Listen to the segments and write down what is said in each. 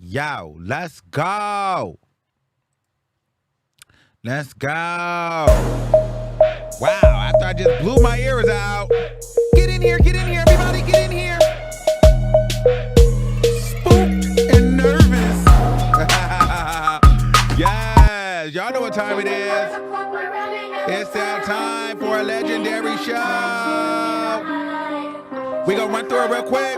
Yo, let's go. Let's go. Wow, after I just blew my ears out. Get in here, everybody, get in here. Spooked and nervous. Yes, y'all know what time it is. It's that time for a legendary show. We gonna run through it real quick.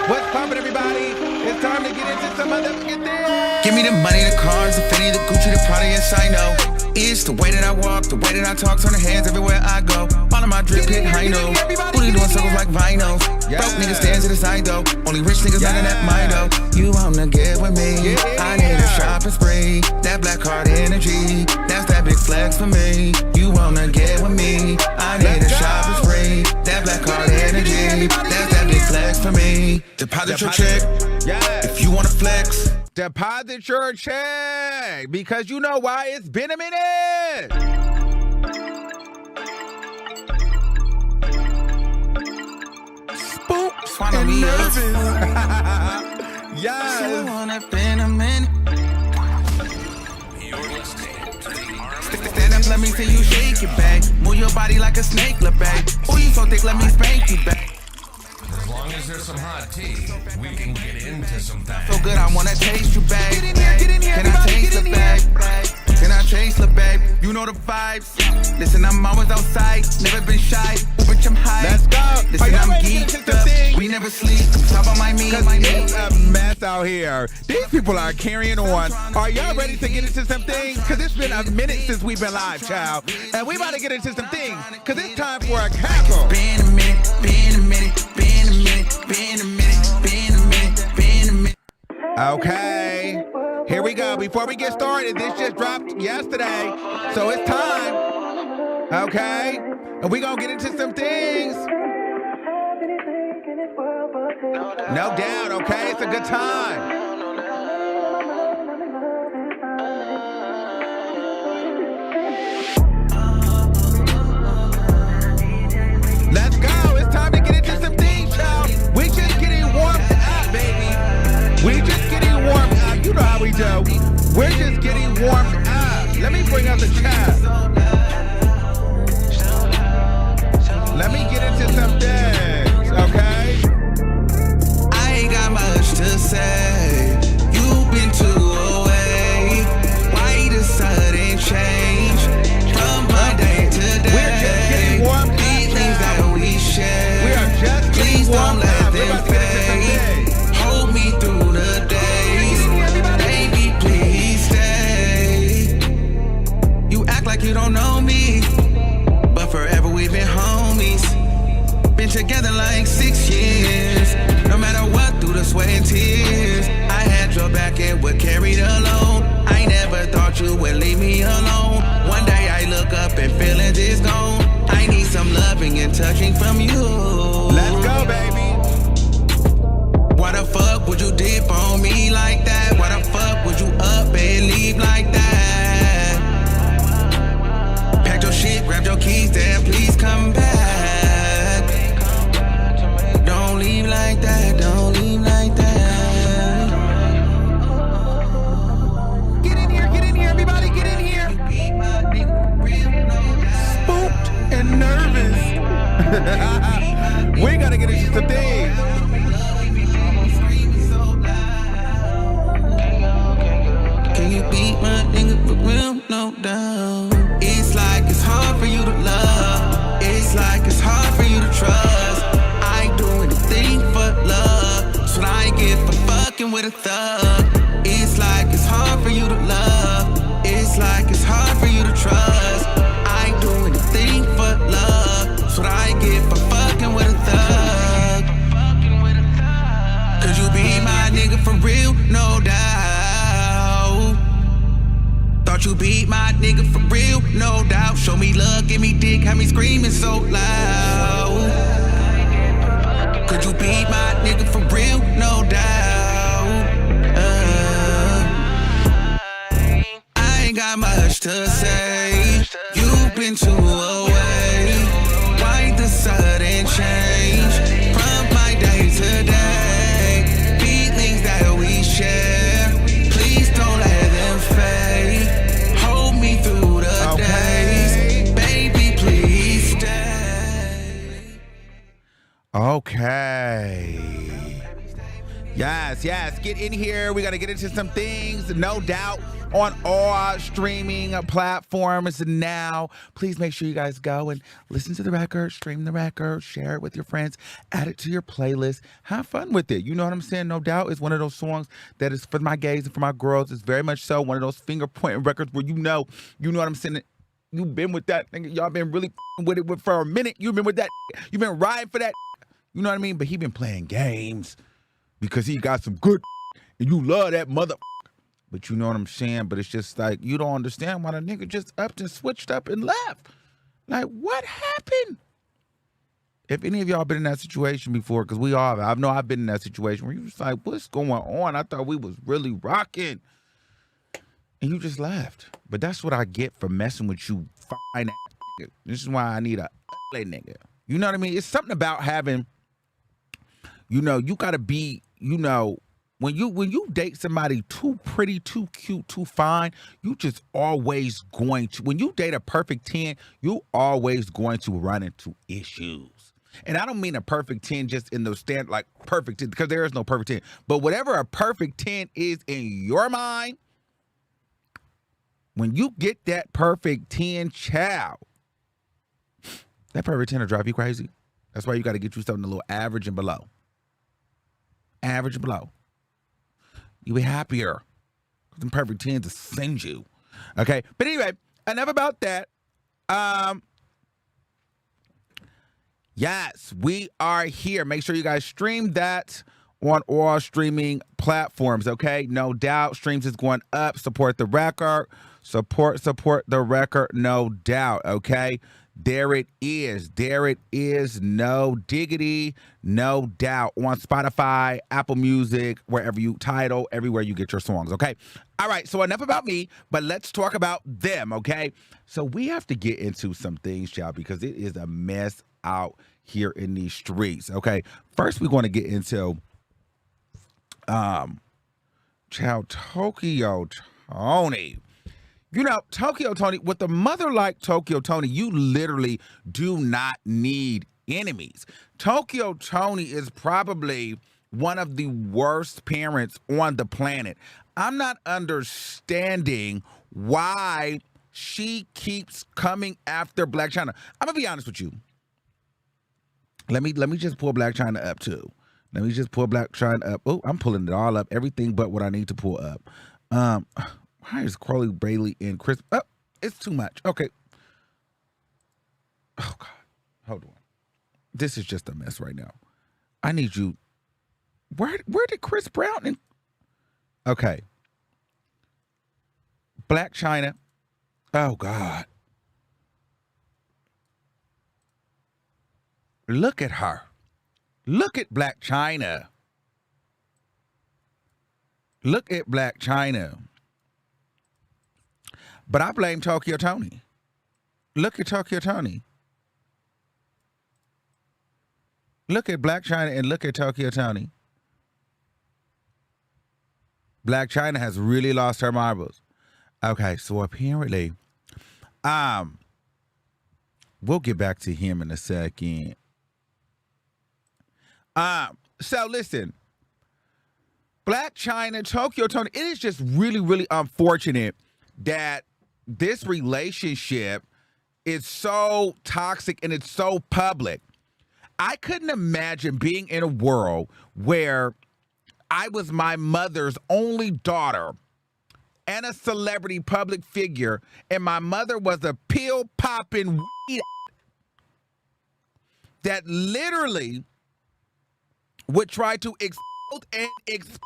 What's poppin', everybody? It's time to get into some motherfucking things. Give me the money, the cars, the Fendi, the Gucci, the Prada, yes I know. It's the way that I walk, the way that I talk, turn the hands everywhere I go. All of my drip hit high notes. Booty doing circles like vinyls. Broke niggas stand to the side though. Only rich niggas knocking at my door. You wanna get with me? I need a shopping spree. That black card energy, that's that big flex for me. You wanna get with me? I need a shopping spree. That black card energy, that's that big flex for me. Deposit your check, if you wanna flex. Deposit your check, because you know why, it's been a minute. Spooked and nervous. Yes. Been a minute. You're listening to the Armon. Stand up, let me see you shake it back. Move your body like a snake, look back. Oh, you so thick, let me spank you back. As long as there's some hot tea, we can get into some things. So good, I wanna taste you back. Get in here, Can I taste the bag? Can I taste the bag? You know the vibes. Listen, I'm always outside, never been shy, but I'm high. Let's go. Listen, I'm geeked up. We never sleep. Top of my meat. Cause it's a mess out here. These people are carrying on. Are y'all ready to get into some things? Cause it's been a minute since we've been live, child. And we about to get into some things. Cause it's time for a cackle. Been a minute, been a minute, been a minute, been a minute, been a minute, been a minute. Okay. Here we go. Before we get started, this just dropped yesterday. So it's time. Okay. And we gonna get into some things. No doubt, okay? It's a good time. Let's go. It's time to get into some things, y'all. We just getting warmed up, baby. We just getting warmed up. You know how we do. We're just getting warmed up. Let me bring up the chat. Let me get into some things, okay? I ain't got much to say. You've been too away. Why the sudden change from Monday to day? We're just getting warmed up. Feelings that we share. We are just getting Please don't warmed let up. them fade. Hold me through the days. Baby, please stay. You act like you don't know me, but forever we've been homies. Been together like 6 years. No matter what, through the sweat and tears, I had your back and would carry it alone. I never thought you would leave me alone. One day I look up and feelings is gone. I need some loving and touching from you. Let's go, baby. Why the fuck would you dip on me like that? Why the fuck would you up and leave like that? Pack your shit, grab your keys, then please come back. Don't leave like that, don't leave like that. Get in here, everybody, get in here. Spooked and nervous. We gotta get into some things. Can you beat my nigga for real? No doubt. It's like it's hard for you to love. It's like it's hard for you to trust. I do anything for love. That's what I get for fucking with a thug. It's like it's hard for you to love. It's like it's hard for you to trust. I do anything for love. That's what I get for fucking with a thug. Cause you be my nigga for real, no doubt. Thought you beat my nigga for real, no doubt. Show me love, give me dick, have me screaming so loud. Could you beat my nigga for real, no doubt. I ain't got much to say. You've been too away. Why the sudden change from my day to day? Feelings that we share. Okay. Yes. Get in here. We got to get into some things, no doubt, on all streaming platforms now. Please make sure you guys go and listen to the record, stream the record, share it with your friends, add it to your playlist. Have fun with it. You know what I'm saying? No doubt it's one of those songs that is for my gays and for my girls. It's very much so one of those finger pointing records where you know what I'm saying? You've been with that thing. Y'all been really with it for a minute. You've been with that. You've been riding for that. You know what I mean? But he been playing games because he got some good and you love that mother. But you know what I'm saying? But it's just like, you don't understand why the nigga just upped and switched up and left. Like, what happened? If any of y'all been in that situation before, because we all have. I know I've been in that situation where you just like, what's going on? I thought we was really rocking. And you just left. But that's what I get for messing with you fine ass nigga. This is why I need a ugly nigga. You know what I mean? It's something about having, you gotta be, when you date somebody too pretty, too cute, too fine, you just always going to, when you date a perfect 10, you always going to run into issues. And I don't mean a perfect 10 just in the stand, like perfect 10, because there is no perfect 10. But whatever a perfect 10 is in your mind, when you get that perfect 10 child, that perfect 10 will drive you crazy. That's why you got to get you something a little average and below. Average and below. You'll be happier. Them perfect 10s to send you. Okay? But anyway, enough about that. Yes, we are here. Make sure you guys stream that on all streaming platforms, okay? No doubt. Streams is going up. Support the record. Support the record, no doubt, okay? There it is. There it is. No diggity, no doubt. On Spotify, Apple Music, wherever you title, everywhere you get your songs, okay? All right, so enough about me, but let's talk about them, okay? So we have to get into some things, child, because it is a mess out here in these streets, okay? First, we're going to get into, child, Tokyo Toni. Tokyo Toni, with a mother like Tokyo Toni, you literally do not need enemies. Tokyo Toni is probably one of the worst parents on the planet. I'm not understanding why she keeps coming after Blac Chyna. I'm going to be honest with you. Let me just pull Blac Chyna up, too. Let me just pull Blac Chyna up. Oh, I'm pulling it all up. Everything but what I need to pull up. Why is Crowley Bailey and Chris? Oh, it's too much. Okay. Oh, God. Hold on. This is just a mess right now. I need you. Where did Chris Brown and... Okay. Blac Chyna. Oh, God. Look at her. Look at Blac Chyna. Look at Blac Chyna. But I blame Tokyo Toni. Look at Tokyo Toni. Look at Blac Chyna and look at Tokyo Toni. Blac Chyna has really lost her marbles. Okay, so apparently, we'll get back to him in a second. So listen, Blac Chyna, Tokyo Toni, it is just really, really unfortunate that this relationship is so toxic and it's so public. I couldn't imagine being in a world where I was my mother's only daughter and a celebrity public figure, and my mother was a pill-popping weed that literally would try to exploit and exploit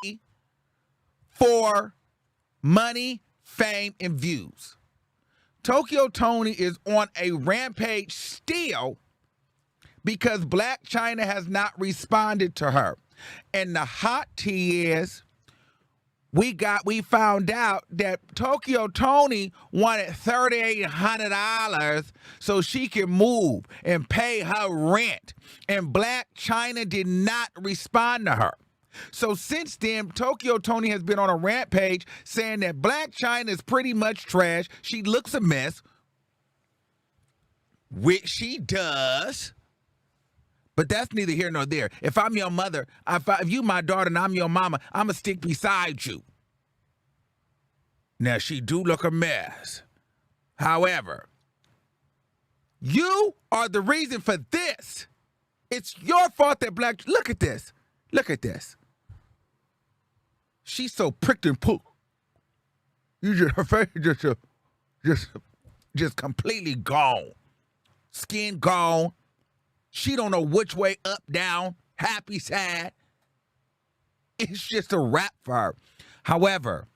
me for money, fame, and views. Tokyo Toni is on a rampage still because Blac Chyna has not responded to her. And the hot tea is we found out that Tokyo Toni wanted $3,800 so she could move and pay her rent. And Blac Chyna did not respond to her. So since then, Tokyo Toni has been on a rampage saying that Blac Chyna is pretty much trash. She looks a mess, which she does. But that's neither here nor there. If I'm your mother, if you my daughter and I'm your mama, I'ma stick beside you. Now, she do look a mess. However, you are the reason for this. It's your fault that look at this. Look at this. She's so pricked and poo. Her face just completely gone. Skin gone. She don't know which way up, down, happy, sad. It's just a wrap for her. However,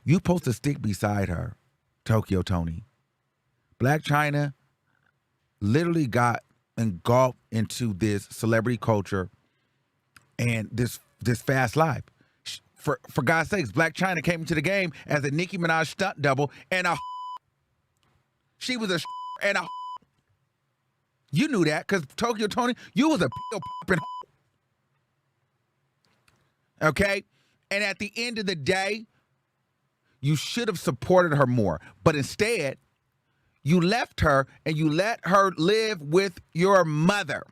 you supposed to stick beside her, Tokyo Toni. Blac Chyna literally got engulfed into this celebrity culture and this fast life. For God's sakes, Blac Chyna came into the game as a Nicki Minaj stunt double and she was a and a. You knew that because Tokyo Toni, you was a pill popping. Okay? And at the end of the day, you should have supported her more. But instead, you left her and you let her live with your mother.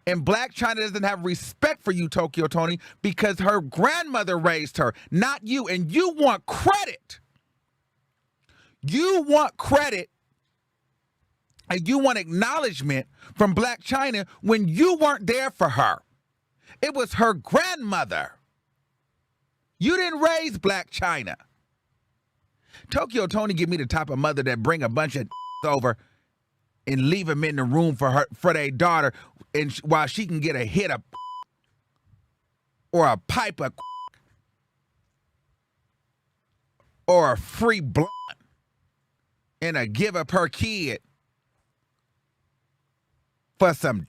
And Blac Chyna doesn't have respect for you, Tokyo Toni, because her grandmother raised her, not you. And you want credit. You want credit and you want acknowledgement from Blac Chyna when you weren't there for her. It was her grandmother. You didn't raise Blac Chyna. Tokyo Toni give me the type of mother that bring a bunch of over and leave them in the room for their daughter, and while she can get a hit of or a pipe of or a free blunt and a give up her kid for some.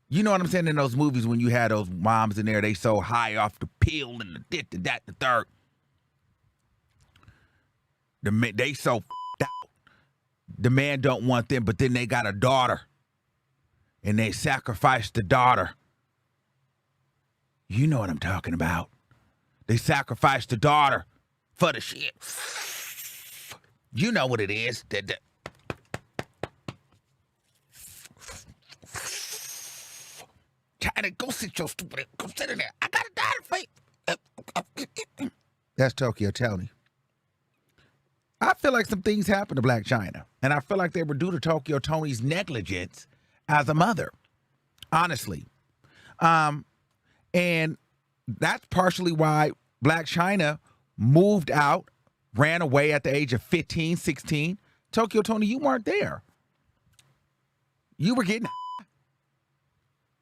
You know what I'm saying? In those movies when you had those moms in there, they so high off the pill and the this, the that, the third. They so out. The man don't want them, but then they got a daughter. And they sacrificed the daughter. You know what I'm talking about. They sacrificed the daughter for the shit. You know what it is. China, go sit your stupid. Go sit in there. I got a daughter for you. That's Tokyo Toni. I feel like some things happened to Blac Chyna, and I feel like they were due to Tokyo Toni's negligence as a mother, honestly. And that's partially why Blac Chyna moved out, ran away at the age of 15, 16. Tokyo Toni, you weren't there. You were getting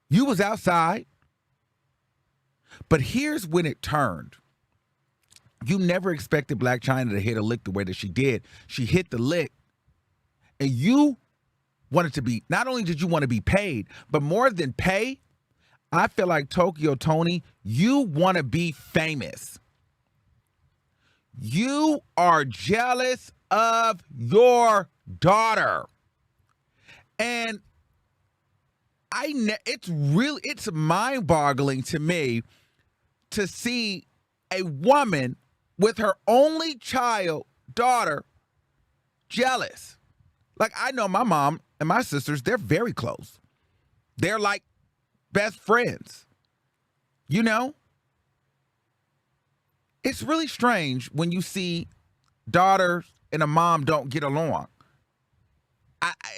you was outside. But here's when it turned. You never expected Blac Chyna to hit a lick the way that she did. She hit the lick, and you wanted to be, not only did you want to be paid, but more than pay, I feel like Tokyo Toni, you want to be famous. You are jealous of your daughter. And it's mind-boggling to me to see a woman with her only child, daughter, jealous. Like, I know my mom and my sisters, they're very close. They're like best friends. You know? It's really strange when you see daughters and a mom don't get along.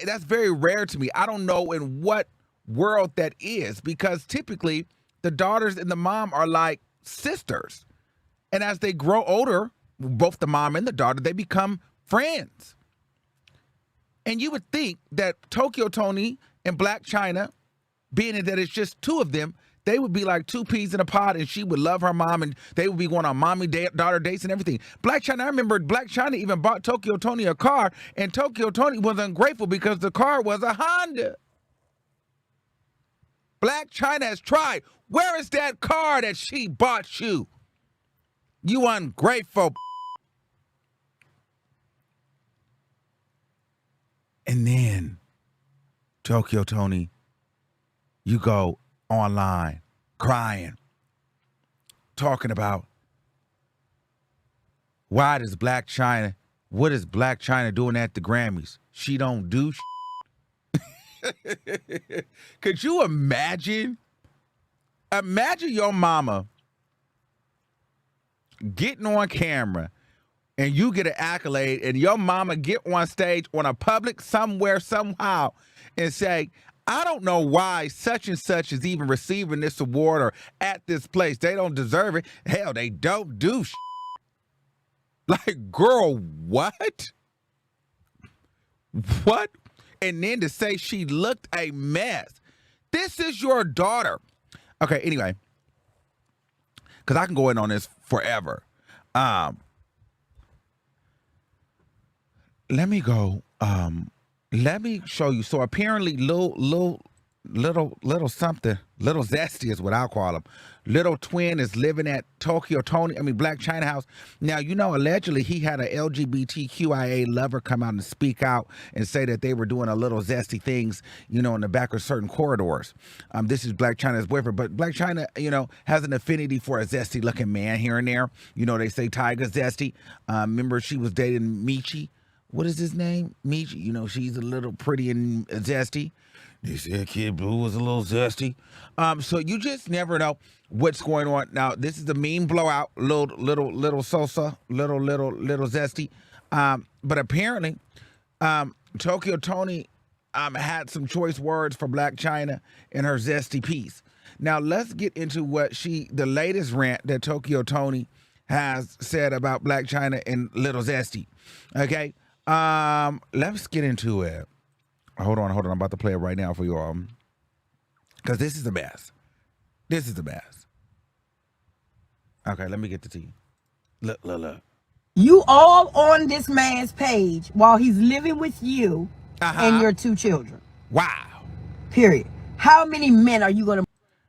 That's very rare to me. I don't know in what world that is, because typically the daughters and the mom are like sisters. And as they grow older, both the mom and the daughter, they become friends. And you would think that Tokyo Toni and Blac Chyna, being that it's just two of them, they would be like two peas in a pod, and she would love her mom, and they would be going on mommy-daughter dates and everything. Blac Chyna, I remember Blac Chyna even bought Tokyo Toni a car, and Tokyo Toni was ungrateful because the car was a Honda. Blac Chyna has tried. Where is that car that she bought you? You ungrateful. And then, Tokyo Toni, you go online crying, talking about what is Blac Chyna doing at the Grammys? She don't do Could you imagine? Imagine your mama getting on camera and you get an accolade and your mama get on stage on a public somewhere, somehow, and say, I don't know why such and such is even receiving this award or at this place. They don't deserve it. Hell, they don't do shit. Like, girl, what? What? And then to say she looked a mess. This is your daughter. Okay, anyway, because I can go in on this forever. Let me go. Let me show you. So apparently, little something, little zesty is what I'll call him. Little twin is living at Toni, Black China House. Now, you know, allegedly he had a LGBTQIA lover come out and speak out and say that they were doing a little zesty things, you know, in the back of certain corridors. This is Black China's boyfriend, but Black China, you know, has an affinity for a zesty looking man here and there. You know, they say Tiger zesty. Remember she was dating Michi. What is his name? Michi. You know, she's a little pretty and zesty. They said Kid Blue was a little zesty. So you just never know what's going on. Now, this is the meme blowout, little Sosa, little zesty. But apparently, Toni had some choice words for Black China in her zesty piece. Now, let's get into what the latest rant that Toni has said about Black China and little zesty. Okay? Let's get into it. Hold on. I'm about to play it right now for you all. Because this is the best. This is the best. Okay, let me get the tea. Look. You all on this man's page while he's living with you and your 2 children. Wow. Period. How many men are you going to...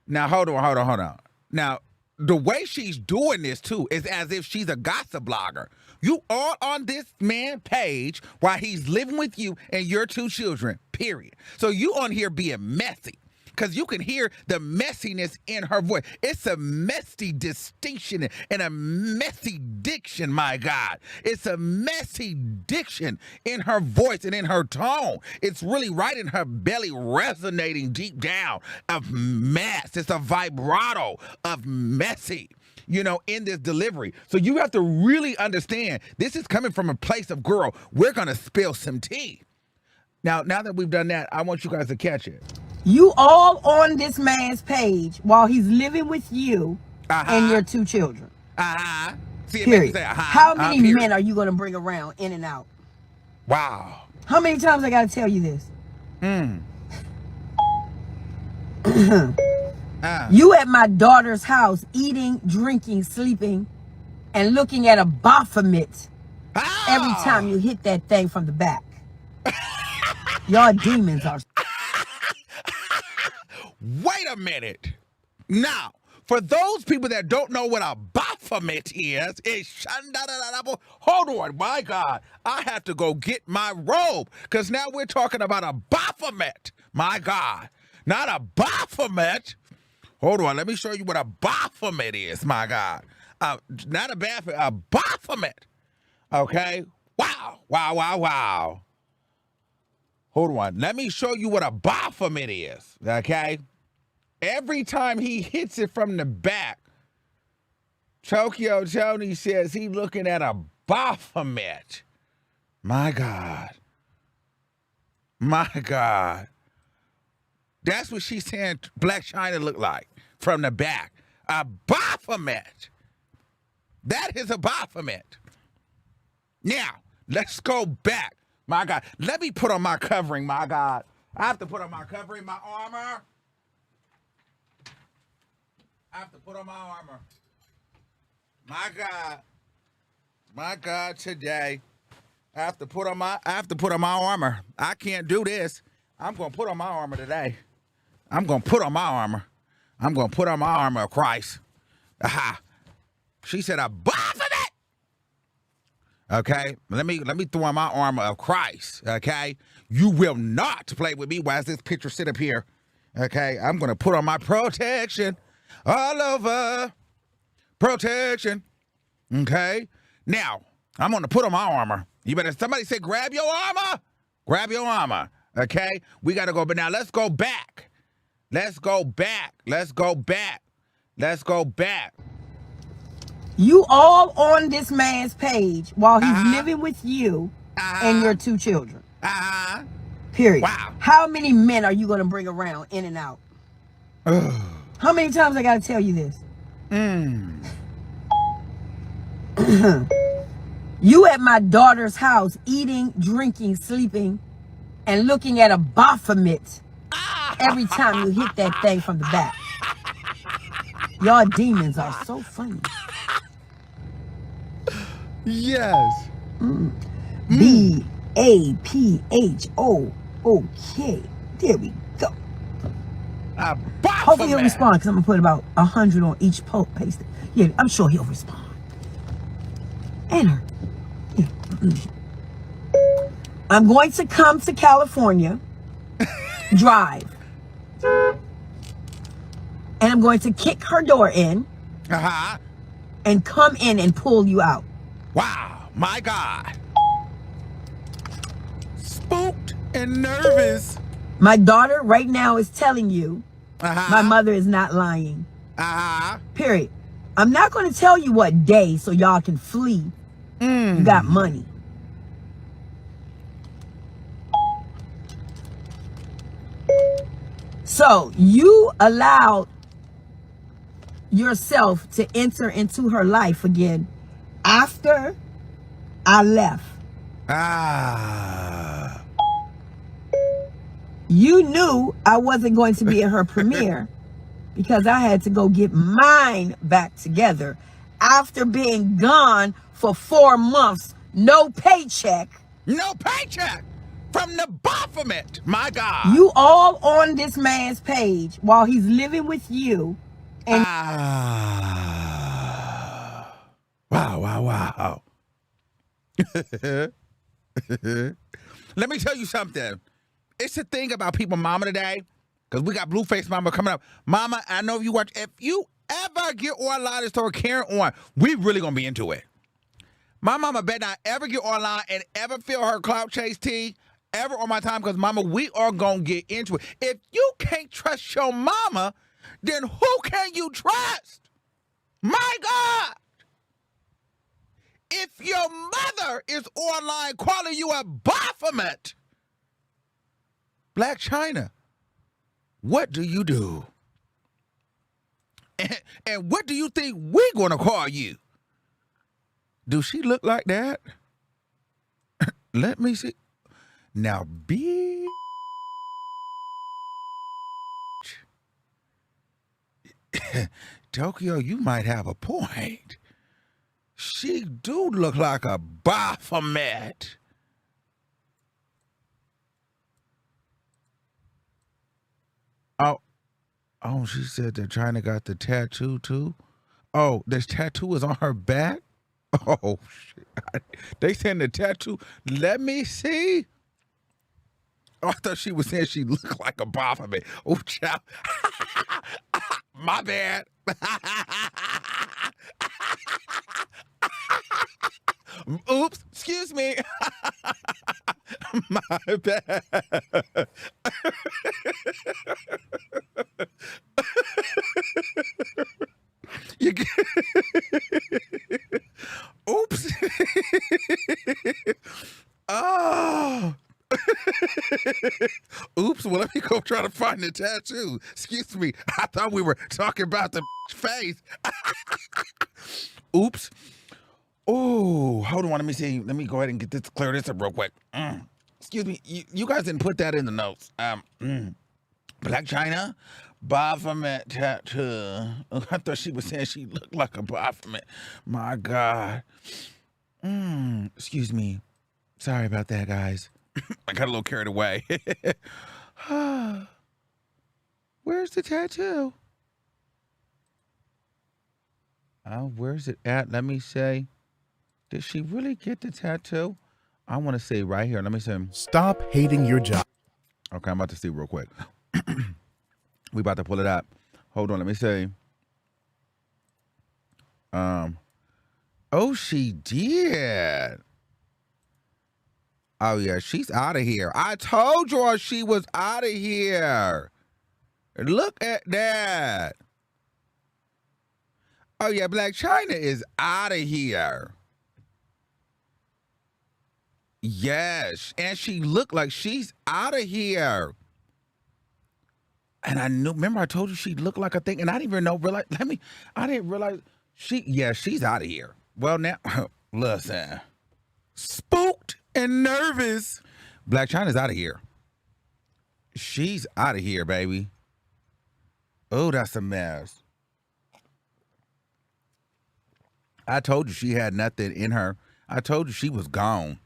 Now, hold on. Now, the way she's doing this, too, is as if she's a gossip blogger. You all on this man's page while he's living with you and your 2 children, period. So you on here being messy because you can hear the messiness in her voice. It's a messy distinction and a messy diction, my God. It's a messy diction in her voice and in her tone. It's really right in her belly, resonating deep down of mess. It's a vibrato of messy, you know, in this delivery. So you have to really understand this is coming from a place of, girl, we're going to spill some tea. Now that we've done that, I want you guys to catch it. You all on this man's page while he's living with you and your 2 children. See, period. Say, how many men are you going to bring around in and out? Wow. How many times I got to tell you this? You at my daughter's house eating, drinking, sleeping, and looking at a Baphomet every time you hit that thing from the back. Y'all demons are... Wait a minute. Now, for those people that don't know what a Baphomet is, hold on, my God. I have to go get my robe because now we're talking about a Baphomet. My God. Not a Baphomet. Hold on, let me show you what a Baphomet is, my God. Not a Baphomet, a Baphomet. Okay? Wow. Hold on, let me show you what a Baphomet is, okay? Every time he hits it from the back, Toni says he's looking at a Baphomet. My God. That's what she's saying Black China look like from the back. A Baphomet. That is a Baphomet. Now, let's go back. My God. Let me put on my covering, my God. I have to put on my covering, my armor. My God, today. I have to put on my armor. I can't do this. I'm going to put on my armor today. I'm going to put on my armor of Christ. She said a Baphomet. Okay, let me throw on my armor of Christ. Okay, you will not play with me. Why does this picture sit up here? Okay, I'm going to put on my protection all over. Protection. Okay, now I'm going to put on my armor. You better, somebody say, grab your armor. Grab your armor. Okay? We got to go. But now let's go back. Let's go back. Let's go back. Let's go back. You all on this man's page while he's living with you and your 2 children. Period. Wow. How many men are you going to bring around in and out? How many times I got to tell you this? You at my daughter's house eating, drinking, sleeping, and looking at a Baphomet every time you hit that thing from the back. Y'all demons are so funny. Yes. B-A-P-H-O. There we go. Hopefully he'll respond because I'm going to put about 100 on each post. Paste it. Yeah, I'm sure he'll respond. And her. Yeah. I'm going to come to California, drive, and I'm going to kick her door in and come in and pull you out. Wow, my God. Spooked and nervous. My daughter right now is telling you my mother is not lying. Period. I'm not going to tell you what day so y'all can flee. You got money. So you allowed yourself to enter into her life again after I left. You knew I wasn't going to be at her premiere because I had to go get mine back together after being gone for 4 months. No paycheck. No paycheck from the Baphomet. My God. You all on this man's page while he's living with you. And Wow. Let me tell you something. It's a thing about people, mama, today, because we got Blueface Mama coming up. Mama, I know if you watch, if you ever get online and start carrying on, we really going to be into it. My mama better not ever get online and ever feel her clout chase tea ever on my time, because, mama, we are going to get into it. If you can't trust your mama, then who can you trust? My God. If your mother is online calling you a Baphomet, Black China, what do you do? And what do you think we're going to call you? Do she look like that? Let me see. Now, bitch. Tokyo, you might have a point. She do look like a Baphomet. Oh, she said that China got the tattoo too. Oh, this tattoo is on her back? Oh, shit. They saying the tattoo. Let me see. Oh, I thought she was saying she looked like a Baphomet. Oh, child. My bad. Oops, excuse me. My bad. You get... Oops. Oh. Oops, well, let me go try to find the tattoo. Excuse me. I thought we were talking about the face. Oops. Oh, hold on. Let me see. Let me go ahead and get this, clear this up real quick. Excuse me. You guys didn't put that in the notes. Black China, Baphomet tattoo. I thought she was saying she looked like a Baphomet. My God. Excuse me. Sorry about that, guys. I got a little carried away. Where's the tattoo? Where's it at? Let me say. Did she really get the tattoo? I want to say right here. Let me say. Stop hating your job. Okay, I'm about to see real quick. We about to pull it up. Hold on. Let me say. Oh, she did. Oh, yeah, she's out of here. I told y'all she was out of here. Look at that. Oh, yeah, Black China is out of here. Yes, and she looked like she's out of here. And I knew, remember I told you she looked like a thing, and I didn't even know, I didn't realize she's out of here. Well, now, listen, spooked and nervous. Black China's out of here. She's out of here, baby. Oh, that's a mess. I told you she had nothing in her. I told you she was gone.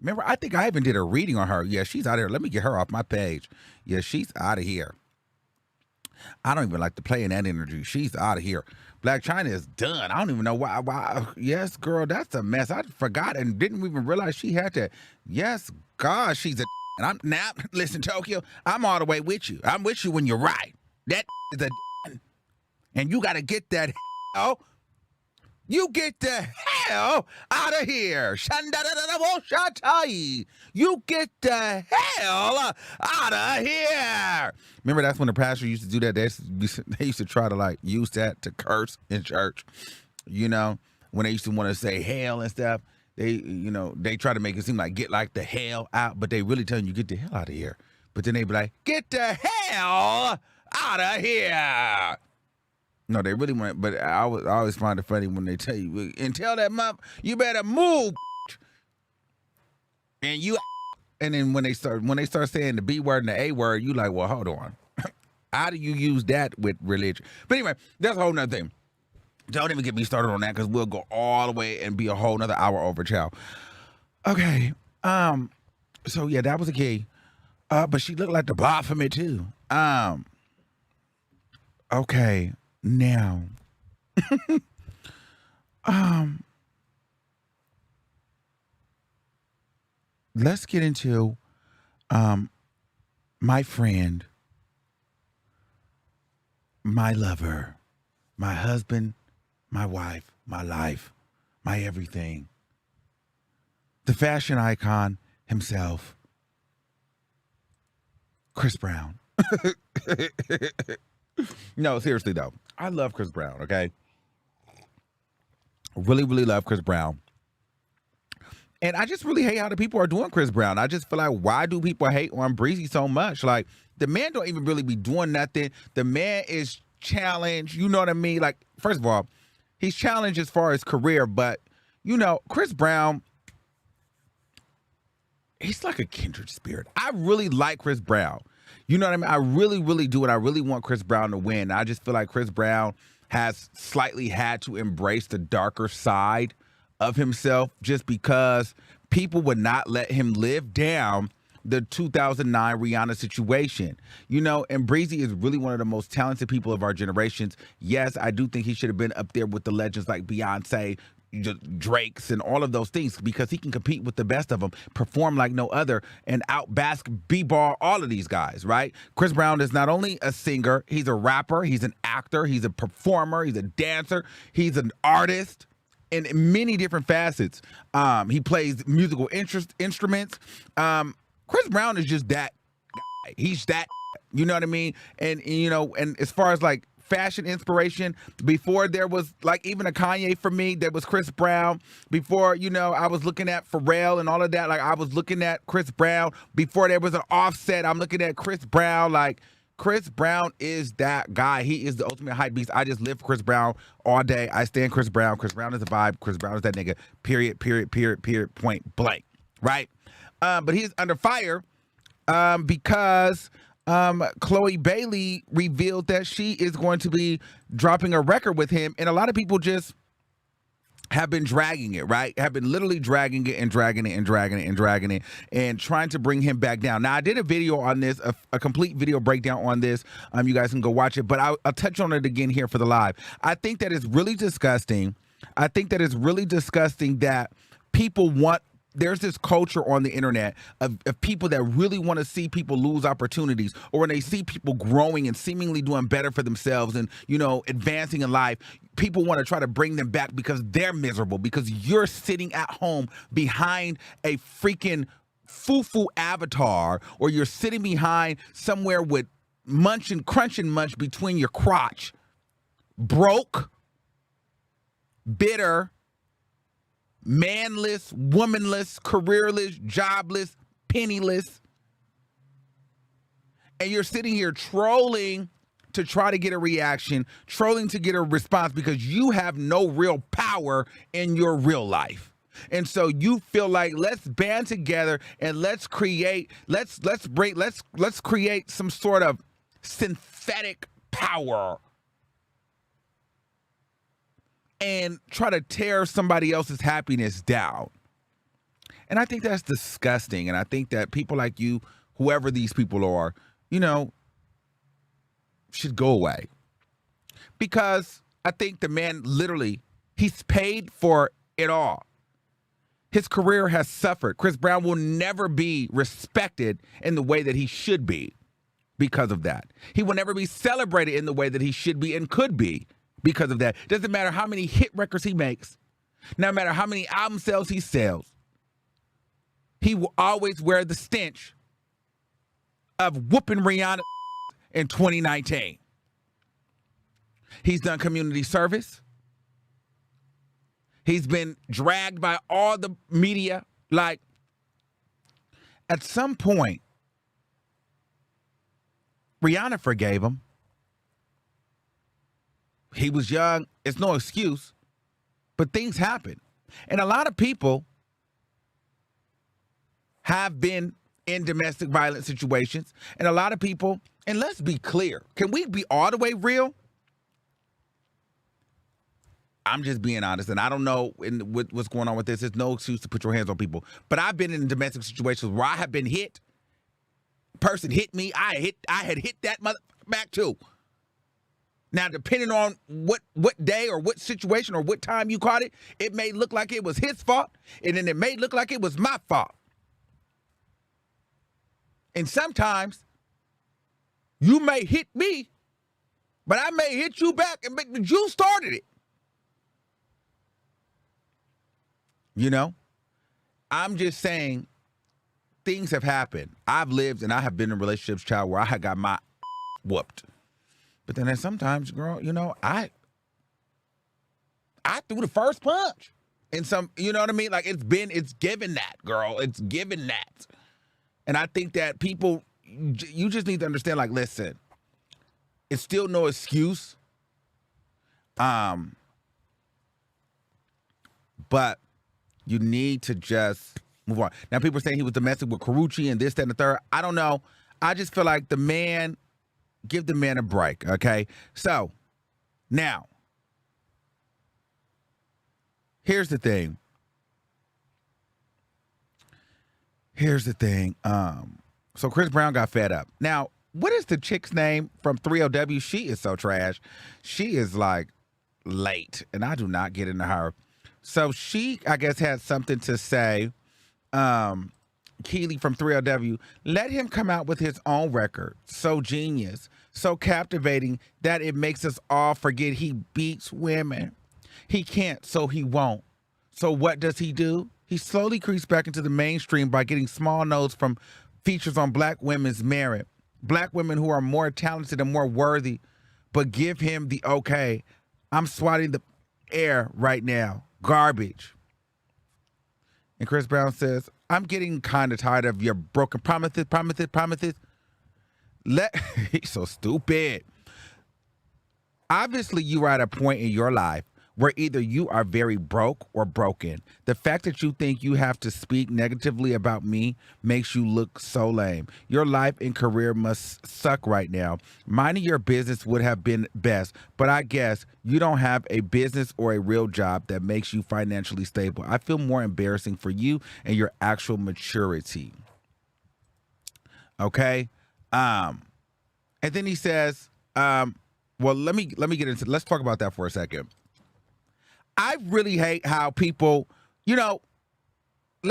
Remember, I think I even did a reading on her. Yeah, she's out of here. Let me get her off my page. Yeah, she's out of here. I don't even like to play in that energy. She's out of here. Black China is done. I don't even know why. Yes, girl, that's a mess. I forgot and didn't even realize she had to. Yes, God, she's a. And I'm now, listen, Tokyo, I'm all the way with you. I'm with you when you're right. That is a. And you got to get that. You get the hell out of here. You get the hell out of here. Remember, that's when the pastor used to do that. They used to try to like use that to curse in church. You know, when they used to want to say hell and stuff, they try to make it seem like get like the hell out, but they really telling you get the hell out of here. But then they be like, get the hell out of here. No, they really want, but I always find it funny when they tell you, and tell that mom, you better move, and then when they start saying the B word and the A word, you like, well, hold on, how do you use that with religion? But anyway, that's a whole nother thing. Don't even get me started on that because we'll go all the way and be a whole nother hour over, child. Okay, so yeah, that was a key, but she looked like the blob for me too. Okay. Now, let's get into my friend, my lover, my husband, my wife, my life, my everything, the fashion icon himself, Chris Brown. No, seriously though, I love Chris Brown, okay? Really, really love Chris Brown. And I just really hate how the people are doing Chris Brown. I just feel like, why do people hate on Breezy so much? Like, the man don't even really be doing nothing. The man is challenged, you know what I mean? Like, first of all, he's challenged as far as career, but, you know, Chris Brown, he's like a kindred spirit. I really like Chris Brown. You know what I mean? I really, really do. And I really want Chris Brown to win. I just feel like Chris Brown has slightly had to embrace the darker side of himself just because people would not let him live down the 2009 Rihanna situation. You know, and Breezy is really one of the most talented people of our generations. Yes, I do think he should have been up there with the legends like Beyonce, Drake's, and all of those things because he can compete with the best of them, perform like no other, and outbask, b-ball all of these guys, right? Chris Brown is not only a singer, he's a rapper, he's an actor, he's a performer, he's a dancer, he's an artist in many different facets. He plays musical instruments. Chris Brown is just that guy. He's that, you know what I mean? And you know, and as far as like fashion inspiration, before there was like even a Kanye for me, there was Chris Brown. Before, you know, I was looking at Pharrell and all of that, like I was looking at Chris Brown. Before there was an Offset, I'm looking at Chris Brown. Like, Chris Brown is that guy. He is the ultimate hype beast. I just live for Chris Brown all day. I stand Chris Brown. Chris Brown is a vibe. Chris Brown is that nigga. Period, point blank. Right? But he's under fire because Chloe Bailey revealed that she is going to be dropping a record with him, and a lot of people just have been dragging it, right? Have been literally dragging it and dragging it and dragging it and dragging it and trying to bring him back down. Now, I did a video on this, a complete video breakdown on this. You guys can go watch it, but I'll touch on it again here for the live. I think that it's really disgusting. I think that it's really disgusting that people want, there's this culture on the internet of people that really want to see people lose opportunities, or when they see people growing and seemingly doing better for themselves and, you know, advancing in life, people want to try to bring them back because they're miserable, because you're sitting at home behind a freaking foo-foo avatar, or you're sitting behind somewhere with crunching munch between your crotch, broke, bitter, manless, womanless, careerless, jobless, penniless, and you're sitting here trolling to try to get a reaction, trolling to get a response because you have no real power in your real life. And so you feel like, let's band together and let's create some sort of synthetic power and try to tear somebody else's happiness down. And I think that's disgusting. And I think that people like you, whoever these people are, should go away. Because I think the man literally, he's paid for it all. His career has suffered. Chris Brown will never be respected in the way that he should be because of that. He will never be celebrated in the way that he should be and could be because of that. Doesn't matter how many hit records he makes, no matter how many album sales he sells, he will always wear the stench of whooping Rihanna in 2019. He's done community service. He's been dragged by all the media. Like, at some point, Rihanna forgave him. He was young. It's no excuse. But things happen. And a lot of people have been in domestic violence situations. And a lot of people, and let's be clear, can we be all the way real? I'm just being honest, and I don't know what's going on with this. There's no excuse to put your hands on people. But I've been in domestic situations where I have been hit. Person hit me. I had hit that mother back too. Now, depending on what day or what situation or what time you caught it, it may look like it was his fault, and then it may look like it was my fault. And sometimes you may hit me, but I may hit you back, and you started it. I'm just saying things have happened. I've lived and I have been in relationships, child, where I got my whooped. But then sometimes, girl, I threw the first punch. And some, you know what I mean? Like, it's given that, girl. It's given that. And I think that people, you just need to understand, like, listen, it's still no excuse. But you need to just move on. Now, people are saying he was domestic with Karuchi and this, that, and the third. I don't know. I just feel like give the man a break, okay? So, now, here's the thing. So Chris Brown got fed up. Now, what is the chick's name from 3LW? She is so trash. She is, like, late, and I do not get into her. So she, I guess, had something to say. Keely from 3LW, let him come out with his own record. So genius, so captivating that it makes us all forget he beats women. He can't, so he won't. So what does he do? He slowly creeps back into the mainstream by getting small notes from features on black women's merit. Black women who are more talented and more worthy, but give him the okay. I'm swatting the air right now. Garbage. And Chris Brown says, I'm getting kind of tired of your broken promises. He's so stupid. Obviously, you are at a point in your life where either you are very broke or broken. The fact that you think you have to speak negatively about me makes you look so lame. Your life and career must suck right now. Minding your business would have been best, but I guess you don't have a business or a real job that makes you financially stable. I feel more embarrassing for you and your actual maturity. Okay? And then he says, well, let me get into, let's talk about that for a second. I really hate how people, let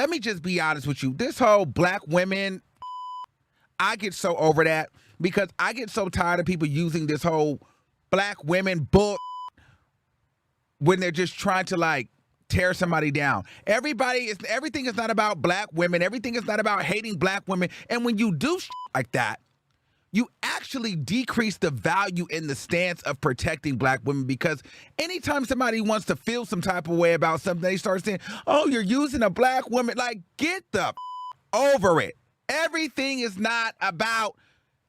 me just be honest with you. This whole black women, I get so over that because I get so tired of people using this whole black women bull when they're just trying to, like, tear somebody down. Everything is not about black women. Everything is not about hating black women. And when you do like that, you actually decrease the value in the stance of protecting black women, because anytime somebody wants to feel some type of way about something, they start saying, oh, you're using a black woman. Like, get the over it. Everything is not about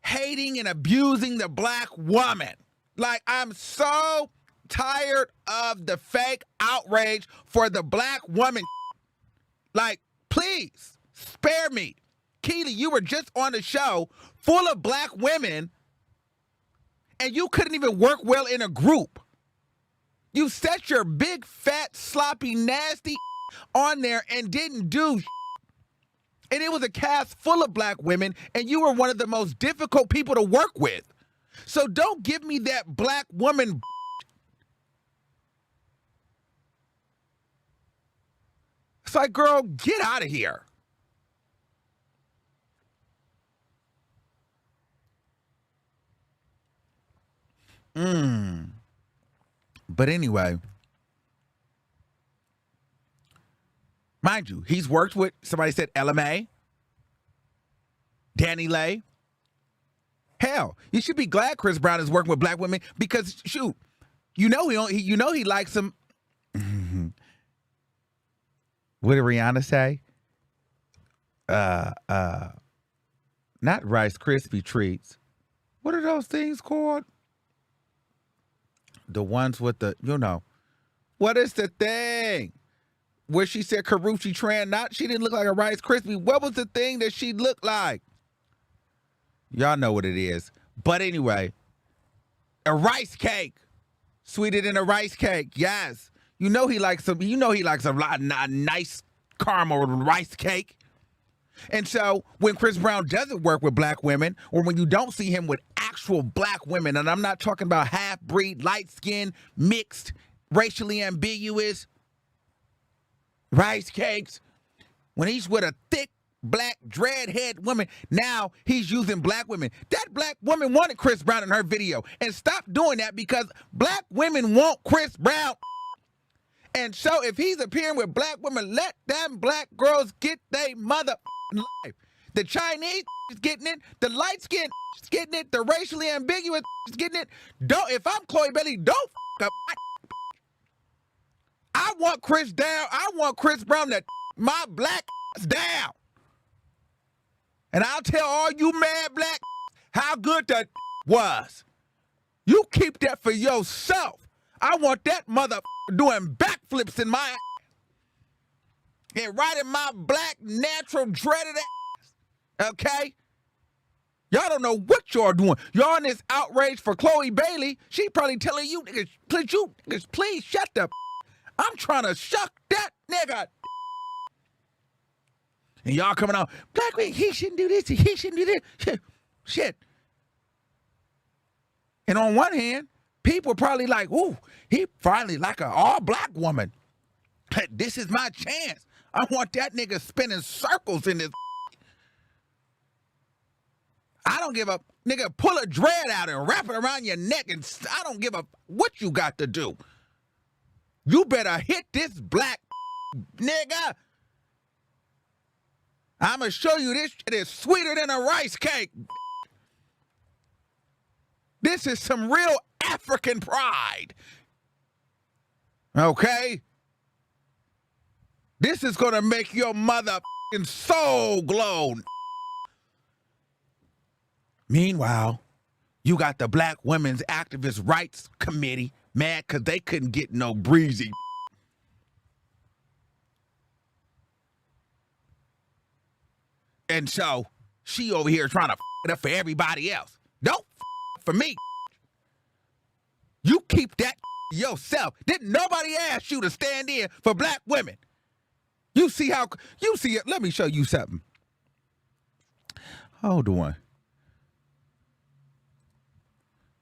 hating and abusing the black woman. Like, I'm so tired of the fake outrage for the black woman. Like, please, spare me. Keely, you were just on a show full of black women, and you couldn't even work well in a group. You set your big, fat, sloppy, nasty on there and didn't do. And it was a cast full of black women, and you were one of the most difficult people to work with. So don't give me that black woman. It's like, girl, get out of here. But anyway, mind you, he's worked with, somebody said LMA, Danny Lay. Hell, you should be glad Chris Brown is working with black women, because shoot, he likes them. What did Rihanna say? Not Rice Krispie treats. What are those things called? The ones with the, what is the thing? Where she said Karrueche Tran, she didn't look like a Rice Krispie. What was the thing that she looked like? Y'all know what it is. But anyway, a rice cake. Sweeter than a rice cake, yes. He likes a lot of nice caramel rice cake. And so when Chris Brown doesn't work with black women, or when you don't see him with actual black women, and I'm not talking about half-breed, light-skinned, mixed, racially ambiguous rice cakes, when he's with a thick, black, dreadhead woman, now he's using black women. That black woman wanted Chris Brown in her video. And stop doing that, because black women want Chris Brown. And so if he's appearing with black women, let them black girls get their mother life. The Chinese is getting it. The light skin is getting it. The racially ambiguous is getting it. If I'm Chloe Bailey, don't up. I want Chris down. I want Chris Brown to my black down. And I'll tell all you mad black how good that was. You keep that for yourself. I want that mother doing backflips in my ass. And right in my black, natural, dreaded ass. Okay? Y'all don't know what y'all doing. Y'all in this outrage for Chloe Bailey. She probably telling you niggas, please shut the. I'm trying to shuck that nigga. And y'all coming out, black man, he shouldn't do this, he shouldn't do this. Shit. And on one hand, people probably like, ooh, he finally like an all-black woman. This is my chance. I want that nigga spinning circles in this. I don't give a, nigga, pull a dread out and wrap it around your neck, and I don't give a what you got to do. You better hit this black nigga. I'm going to show you this shit is sweeter than a rice cake. This is some real African pride. Okay? This is going to make your mother soul glow. Meanwhile, you got the Black Women's Activist Rights Committee mad because they couldn't get no breezy. And so she over here trying to it up for everybody else. Don't for me. You keep that yourself. Didn't nobody ask you to stand in for black women? You see it. Let me show you something. Hold on.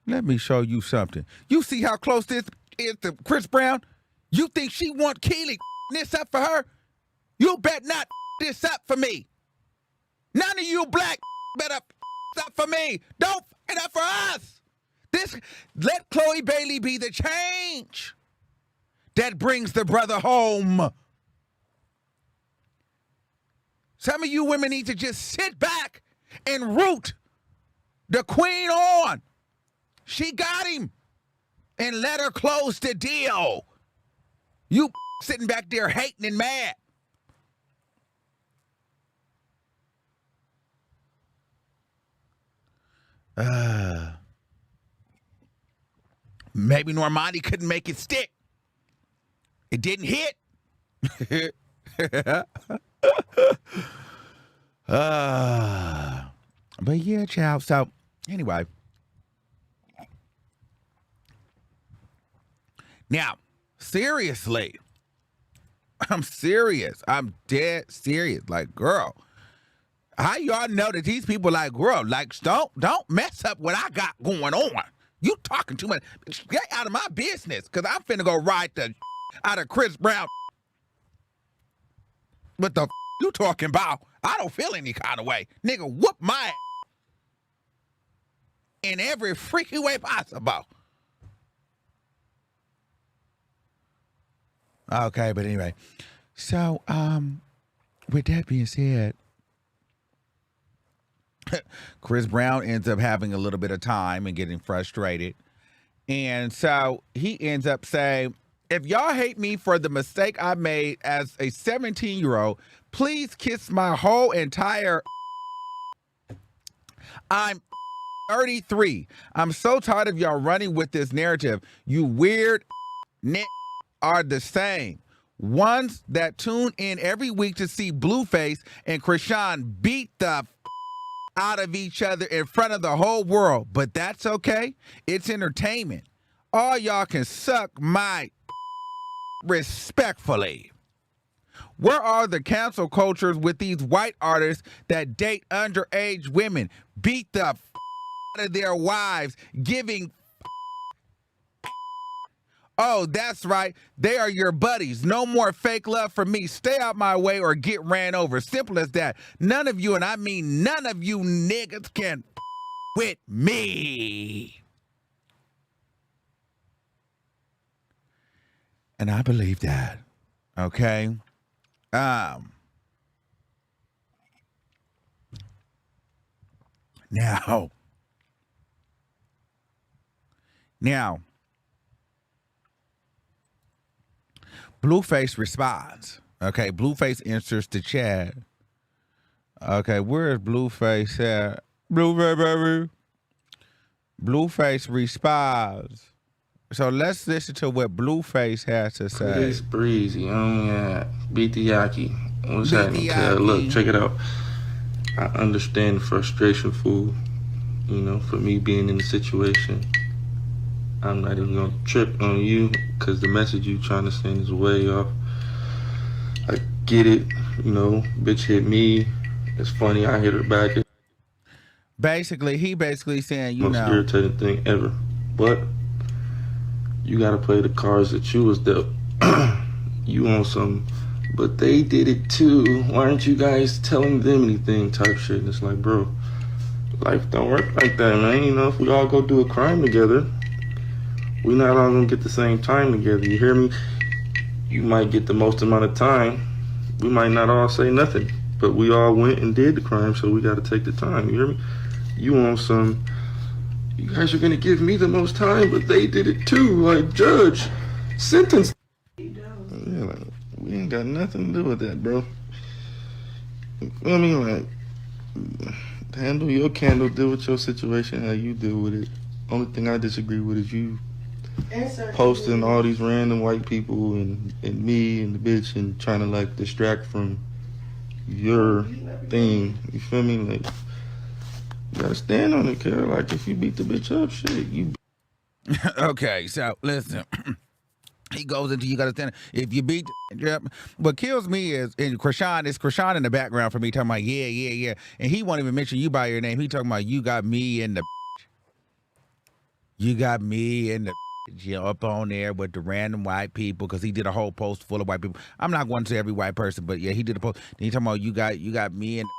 Let me show you something. You see how close this is to Chris Brown? You think she want Keely this up for her? You bet not this up for me. None of you black better up for me. Don't it up for us. Let Chloe Bailey be the change. that brings the brother home. Some of you women need to just sit back and root the queen on. She got him. And let her close the deal. You sitting back there hating and mad. Maybe Normani couldn't make it stick. It didn't hit. But yeah, child. So anyway. Now, seriously. I'm serious. I'm dead serious. Like, girl. How y'all know that these people like, girl, like, don't mess up what I got going on. You talking too much. Get out of my business, because I'm finna go ride the out of Chris Brown. What the you talking about? I don't feel any kind of way. Nigga, whoop my ass in every freaky way possible. Okay, but anyway. So, with that being said, Chris Brown ends up having a little bit of time and getting frustrated. And so he ends up saying, if y'all hate me for the mistake I made as a 17-year-old, please kiss my whole entire. I'm 33. I'm so tired of y'all running with this narrative. You weird are the same. Ones that tune in every week to see Blueface and Krishan beat the out of each other in front of the whole world. But that's okay. It's entertainment. All y'all can suck my respectfully. Where are the cancel cultures with these white artists that date underage women, beat the out of their wives, giving oh, that's right. They are your buddies. No more fake love for me. Stay out my way or get ran over. Simple as that. None of you, and I mean none of you niggas can with me. And I believe that. Okay? Now, Blueface responds. Okay, Blueface answers to chat. Okay, where is Blueface at? Blueface, baby. Blueface responds. So let's listen to what Blueface has to say. It's breezy. Beat the Yaki. What's Beat happening? the Yaki. Look, check it out. I understand the frustration, fool. You know, for me being in the situation. I'm not even gonna trip on you because the message you trying to send is way off. I get it, you know, bitch hit me. It's funny, I hit her back. Basically, he saying, you Most know. irritating thing ever. But you gotta play the cards that you was dealt. You on some, but they did it too. Why aren't you guys telling them anything type shit? And it's like, bro, life don't work like that, man. You know, if we all go do a crime together, we not all gonna get the same time together, you hear me? You might get the most amount of time. We might not all say nothing, but we all went and did the crime, so we gotta take the time, you hear me? You want some, you guys are gonna give me the most time, but they did it too, like, judge, sentence. Yeah, like, we ain't got nothing to do with that, bro. I mean, like, handle your candle, deal with your situation how you deal with it. Only thing I disagree with is you posting all these random white people and me and the bitch and trying to like distract from your thing. You feel me? Like, you gotta stand on it, Carol. Like, if you beat the bitch up, shit, you. Okay, so listen. He goes into you gotta stand. If you beat the what kills me is Krishan in the background for me talking about yeah. And he won't even mention you by your name. He talking about you got me in the you know, up on there with the random white people, because he did a whole post full of white people. I'm not going to every white person, but yeah, he did a post. Then he talking about you got me in the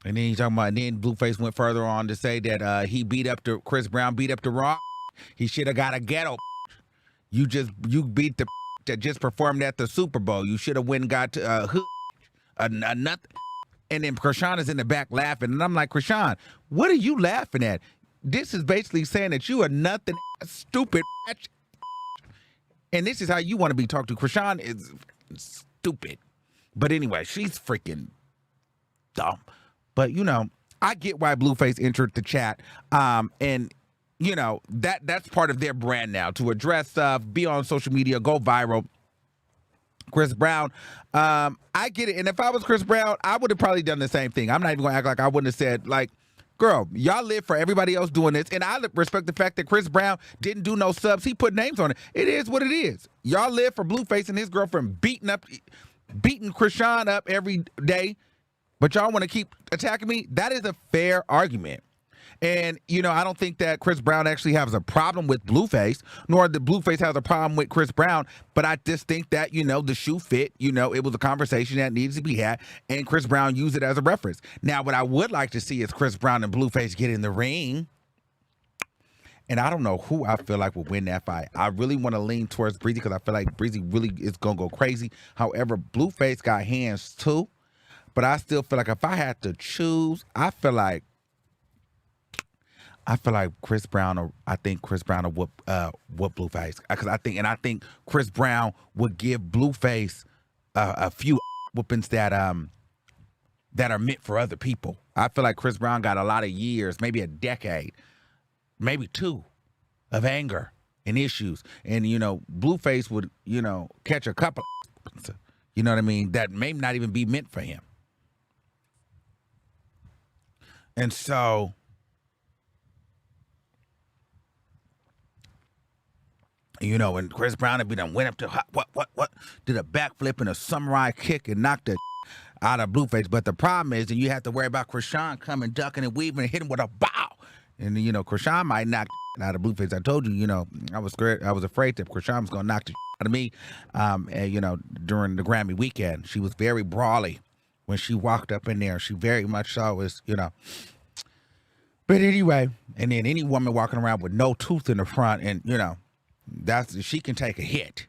and then he talking about, and then Blueface went further on to say that he beat up the Chris Brown beat up the Rock. He should have got a ghetto. You beat the that just performed at the Super Bowl. You should have went and got a nothing. And then Krishan is in the back laughing. And I'm like, Krishan, what are you laughing at? This is basically saying that you are nothing stupid. And this is how you want to be talked to. Krishan is stupid. But anyway, she's freaking dumb. But, you know, I get why Blueface entered the chat. And, you know, that's part of their brand now, to address stuff, be on social media, go viral. Chris Brown, I get it. And if I was Chris Brown, I would have probably done the same thing. I'm not even going to act like I wouldn't have said, like, girl, y'all live for everybody else doing this. And I respect the fact that Chris Brown didn't do no subs. He put names on it. It is what it is. Y'all live for Blueface and his girlfriend beating Krishan up every day. But y'all want to keep attacking me? That is a fair argument. And, you know, I don't think that Chris Brown actually has a problem with Blueface, nor that Blueface has a problem with Chris Brown. But I just think that, you know, the shoe fit, you know, it was a conversation that needs to be had, and Chris Brown used it as a reference. Now, what I would like to see is Chris Brown and Blueface get in the ring. And I don't know who I feel like will win that fight. I really want to lean towards Breezy because I feel like Breezy really is going to go crazy. However, Blueface got hands too. But I still feel like if I had to choose, I feel like Chris Brown, or I think Chris Brown will whoop Blueface, because I think Chris Brown would give Blueface a few whoopings that are meant for other people. I feel like Chris Brown got a lot of years, maybe a decade, maybe two, of anger and issues, and you know, Blueface would, you know, catch a couple, you know what I mean, that may not even be meant for him, and so. You know, and Chris Brown had been went up to what did a backflip and a samurai kick and knocked the out of Blueface. But the problem is, and you have to worry about Krishan coming, ducking and weaving and hitting with a bow. And you know, Krishan might knock out of Blueface. I told you, you know, I was afraid that Krishan was gonna knock the out of me. And you know, during the Grammy weekend, she was very brawly when she walked up in there. She very much so was, you know. But anyway, and then any woman walking around with no tooth in the front, and you know. She can take a hit,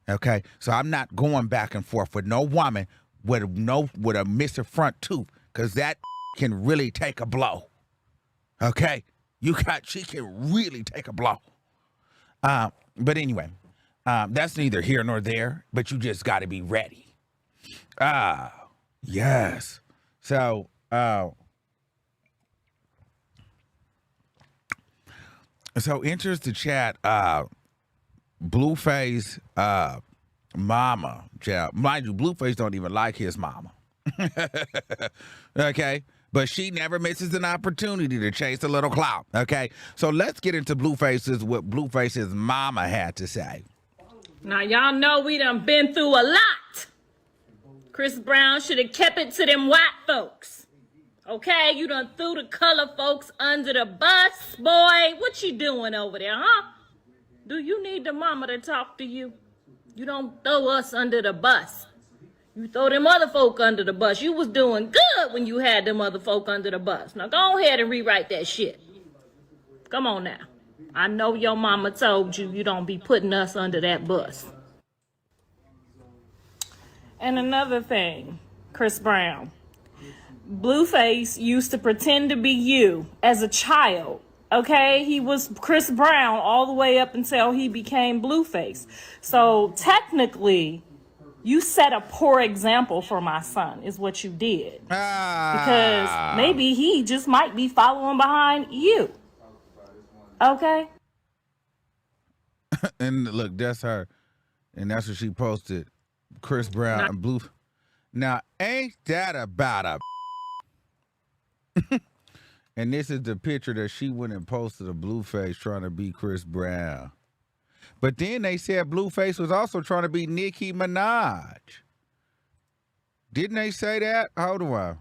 okay? So I'm not going back and forth with no woman with a missing front tooth, because that can really take a blow, okay? She can really take a blow. But anyway, that's neither here nor there, but you just got to be ready. Yes. So, enters the chat, Blueface mama, child. Mind you, Blueface don't even like his mama. Okay? But she never misses an opportunity to chase a little clout. Okay? So let's get into what Blueface's mama had to say. Now, y'all know we done been through a lot. Chris Brown should have kept it to them white folks. Okay? You done threw the color folks under the bus, boy. What you doing over there, huh? Do you need the mama to talk to you? You don't throw us under the bus. You throw them other folk under the bus. You was doing good when you had them other folk under the bus. Now go ahead and rewrite that shit. Come on now. I know your mama told you you don't be putting us under that bus. And another thing, Chris Brown. Blueface used to pretend to be you as a child. Okay, he was Chris Brown all the way up until he became Blueface. So technically, you set a poor example for my son, is what you did. Because maybe he just might be following behind you. Okay? And look, that's her. And that's what she posted. Chris Brown and Blue. Now, ain't that about a And this is the picture that she went and posted of Blueface trying to be Chris Brown. But then they said Blueface was also trying to be Nicki Minaj. Didn't they say that? Hold on.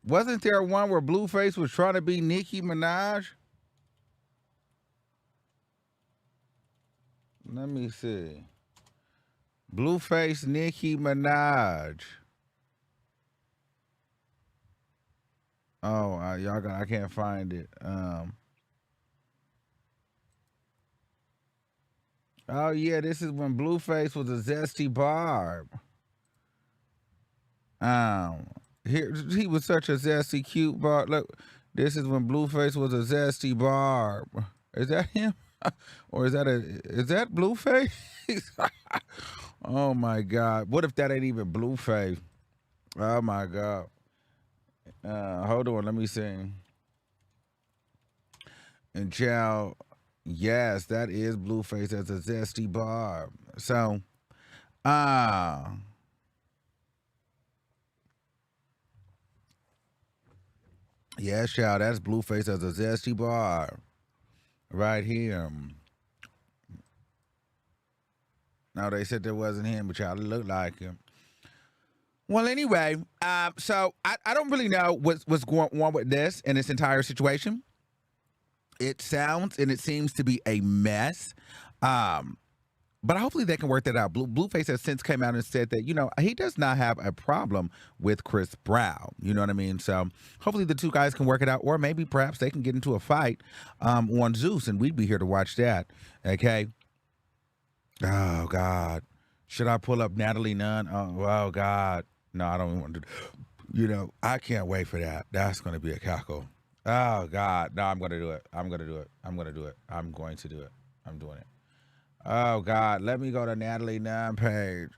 Wasn't there one where Blueface was trying to be Nicki Minaj? Let me see. Blueface, Nicki Minaj. Oh, I can't find it. Oh yeah, this is when Blueface was a zesty barb. Here he was such a zesty cute barb. Look, this is when Blueface was a zesty barb. Is that him? Or is that Blueface? Oh my God. What if that ain't even Blueface? Oh my God. Hold on, let me see. And child, yes, that is Blueface as a zesty barb. So, yeah, child, that's Blueface as a zesty barb. Right here. No, they said that wasn't him, but y'all, it looked like him. Well, anyway, so I don't really know what's going on with this and this entire situation. It sounds and it seems to be a mess. But hopefully they can work that out. Blueface has since came out and said that, you know, he does not have a problem with Chris Brown. You know what I mean? So hopefully the two guys can work it out, or maybe perhaps they can get into a fight on Zeus, and we'd be here to watch that. Okay. Oh, God. Should I pull up Natalie Nunn? Oh God. No, I don't want to. You know, I can't wait for that. That's going to be a cackle. Oh, God. No, I'm going to do it. I'm going to do it. I'm going to do it. I'm going to do it. I'm doing it. Oh, God. Let me go to Natalie Nunn page.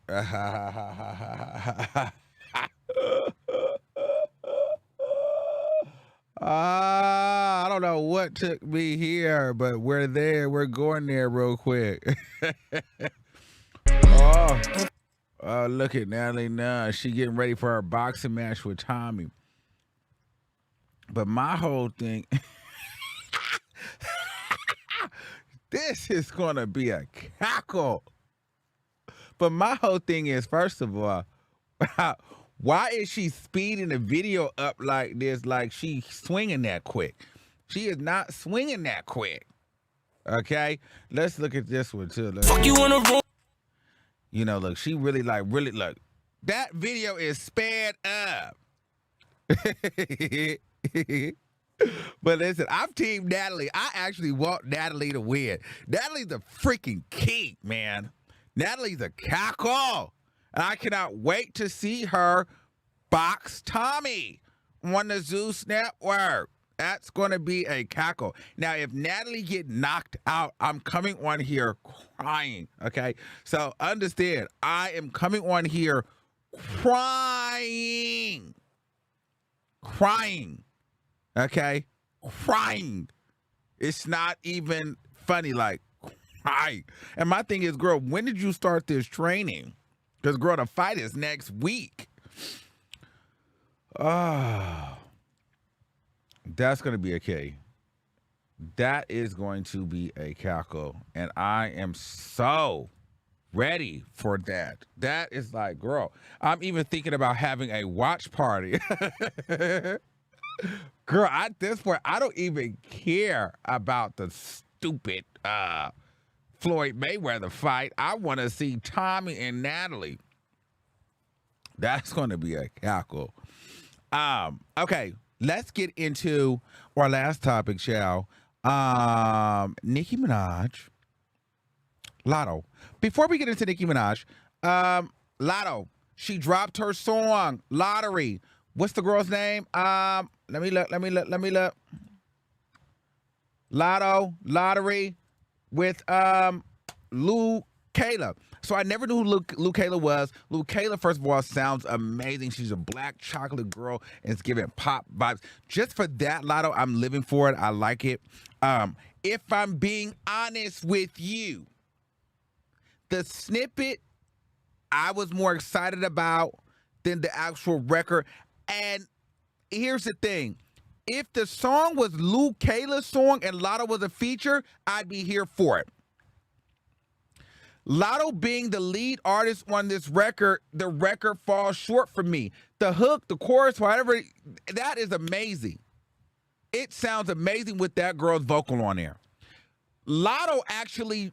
I don't know what took me here, but we're there. We're going there real quick. Oh, look at Natalie Nunn. She getting ready for her boxing match with Tommy. But my whole thing, this is going to be a cackle. But my whole thing is, first of all, why is she speeding the video up like this, like she's swinging that quick? She is not swinging that quick. Okay? Let's look at this one, too. Fuck you in a room. You know, look, she really look. That video is sped up. But listen, I'm Team Natalie. I actually want Natalie to win. Natalie's a freaking king, man. Natalie's a cackle. And I cannot wait to see her box Tommy on the Zeus Network. That's going to be a cackle. Now, if Natalie get knocked out, I'm coming on here crying, okay? So understand, I am coming on here crying, okay? Crying. It's not even funny, like crying. And my thing is, girl, when did you start this training? Because, girl, the fight is next week. That's going to be a K. That is going to be a cackle. And I am so ready for that. That is like, girl, I'm even thinking about having a watch party. Girl, at this point, I don't even care about the stupid Floyd Mayweather fight. I want to see Tommy and Natalie. That's going to be a cackle. Okay. Let's get into our last topic, shall? Nicki Minaj, Latto. Before we get into Nicki Minaj, Latto, she dropped her song, Lottery. What's the girl's name? Let me look. Lottery with Lou Kayla. So I never knew who Lou Kayla was. Lou Kayla, first of all, sounds amazing. She's a black chocolate girl and it's giving pop vibes. Just for that, Latto, I'm living for it. I like it. If I'm being honest with you, the snippet I was more excited about than the actual record. And here's the thing. If the song was Lou Kayla's song and Latto was a feature, I'd be here for it. Latto being the lead artist on this record, the record falls short for me. The hook, the chorus, whatever, that is amazing. It sounds amazing with that girl's vocal on there. Latto actually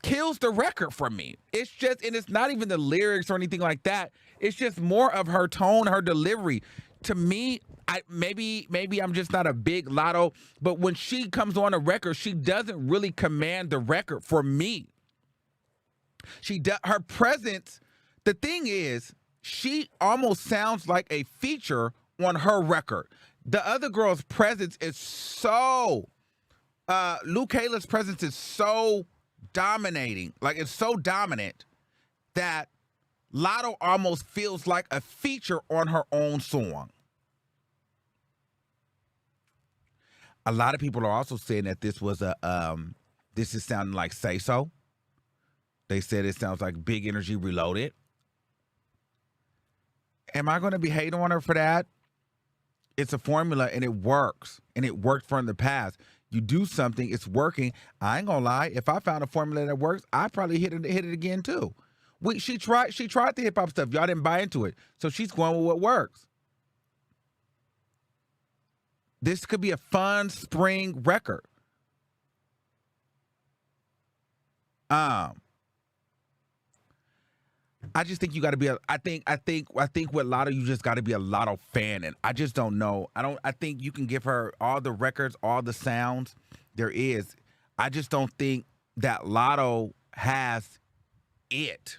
kills the record for me. It's just, and it's not even the lyrics or anything like that. It's just more of her tone, her delivery. to me, maybe I'm just not a big Latto, but when she comes on a record, she doesn't really command the record for me. Her presence, the thing is, she almost sounds like a feature on her record. The other girl's presence is so, Luke Kayla's presence is so dominating. Like, it's so dominant that Latto almost feels like a feature on her own song. A lot of people are also saying that this was this is sounding like Say So. They said it sounds like Big Energy Reloaded. Am I going to be hating on her for that? It's a formula and it works. And it worked for in the past. You do something, it's working. I ain't going to lie. If I found a formula that works, I'd probably hit it again too. She tried the hip hop stuff. Y'all didn't buy into it. So she's going with what works. This could be a fun spring record. I just think you got to be I think with Latto, you just got to be a Latto fan, and I just don't know. I think you can give her all the records, all the sounds there is. I just don't think that Latto has it.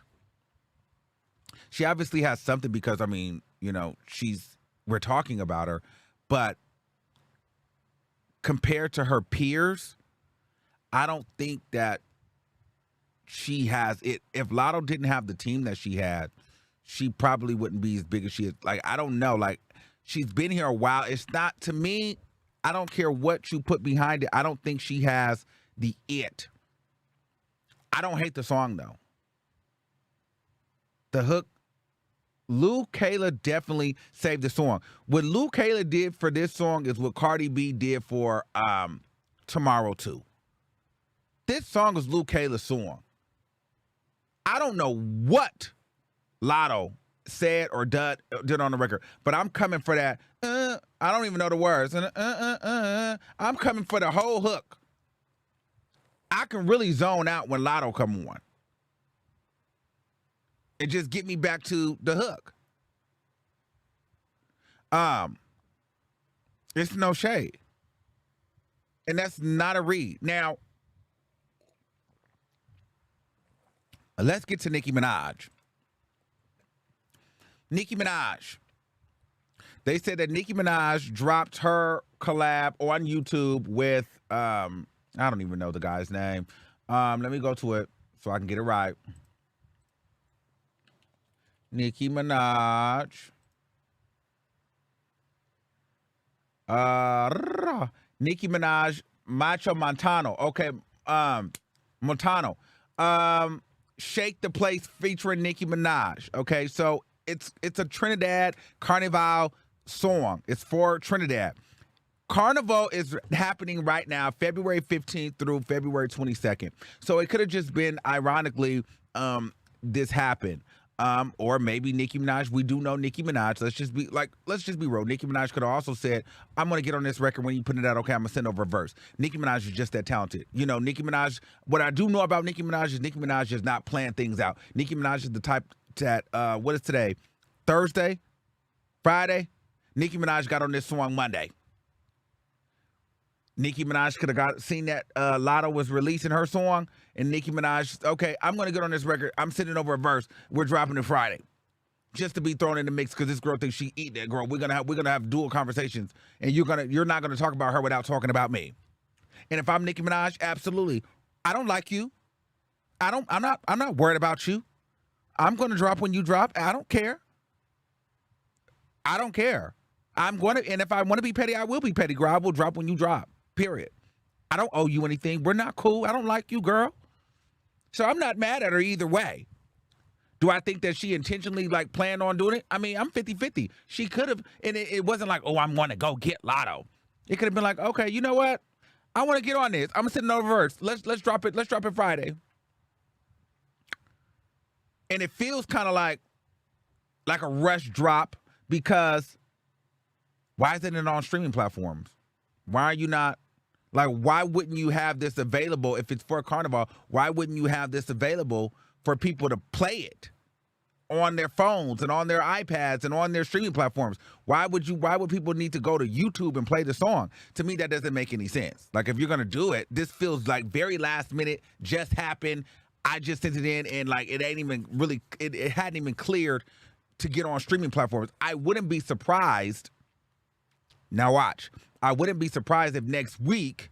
She obviously has something because, I mean, you know, we're talking about her, but compared to her peers, I don't think that she has it. If Latto didn't have the team that she had, she probably wouldn't be as big as she is. Like, I don't know. Like, she's been here a while. It's not, to me, I don't care what you put behind it. I don't think she has the it. I don't hate the song, though. The hook, Luke Kayla definitely saved the song. What Luke Kayla did for this song is what Cardi B did for Tomorrow Too. This song is Luke Kayla's song. I don't know what Latto said or did on the record, but I'm coming for that. I don't even know the words. I'm coming for the whole hook. I can really zone out when Latto come on. And just get me back to the hook. It's no shade. And that's not a read. Now, let's get to Nicki Minaj. Nicki Minaj. They said that Nicki Minaj dropped her collab on YouTube with, I don't even know the guy's name. Let me go to it so I can get it right. Nicki Minaj. Nicki Minaj, Macho Montano. Okay, Montano. Shake the Place featuring Nicki Minaj. Okay, so it's a Trinidad Carnival song. It's for Trinidad. Carnival is happening right now, February 15th through February 22nd. So it could have just been, ironically, this happened. Or maybe Nicki Minaj. We do know Nicki Minaj. Let's just be real. Nicki Minaj could have also said, I'm going to get on this record when you put it out. Okay, I'm going to send over a verse. Nicki Minaj is just that talented. You know, Nicki Minaj, what I do know about Nicki Minaj is Nicki Minaj is not playing things out. Nicki Minaj is the type that, what is today? Thursday? Friday? Nicki Minaj got on this song Monday. Nicki Minaj could have seen that Latto was releasing her song, and Nicki Minaj, okay, I'm going to get on this record. I'm sending over a verse. We're dropping it Friday, just to be thrown in the mix because this girl thinks she eat that girl. We're gonna have dual conversations, and you're not gonna talk about her without talking about me. And if I'm Nicki Minaj, absolutely, I don't like you. I'm not worried about you. I'm going to drop when you drop. I don't care. I don't care. And if I want to be petty, I will be petty, girl. I will drop when you drop. Period. I don't owe you anything. We're not cool. I don't like you, girl. So I'm not mad at her either way. Do I think that she intentionally planned on doing it? I mean, I'm 50-50. She could have, and it wasn't like, oh, I'm going to go get Latto. It could have been like, okay, you know what? I want to get on this. I'm gonna send over verse. Let's drop it. Let's drop it Friday. And it feels kind of like a rush drop because why isn't it on streaming platforms? Why are you not? Why wouldn't you have this available if it's for Carnival? Why wouldn't you have this available for people to play it? on their phones and on their iPads and on their streaming platforms. Why would people need to go to YouTube and play the song? To me, that doesn't make any sense. Like, if you're gonna do it, this feels like very last minute, just happened. I just sent it in, and like it ain't even really, it hadn't even cleared to get on streaming platforms. I wouldn't be surprised. Now watch. I wouldn't be surprised if next week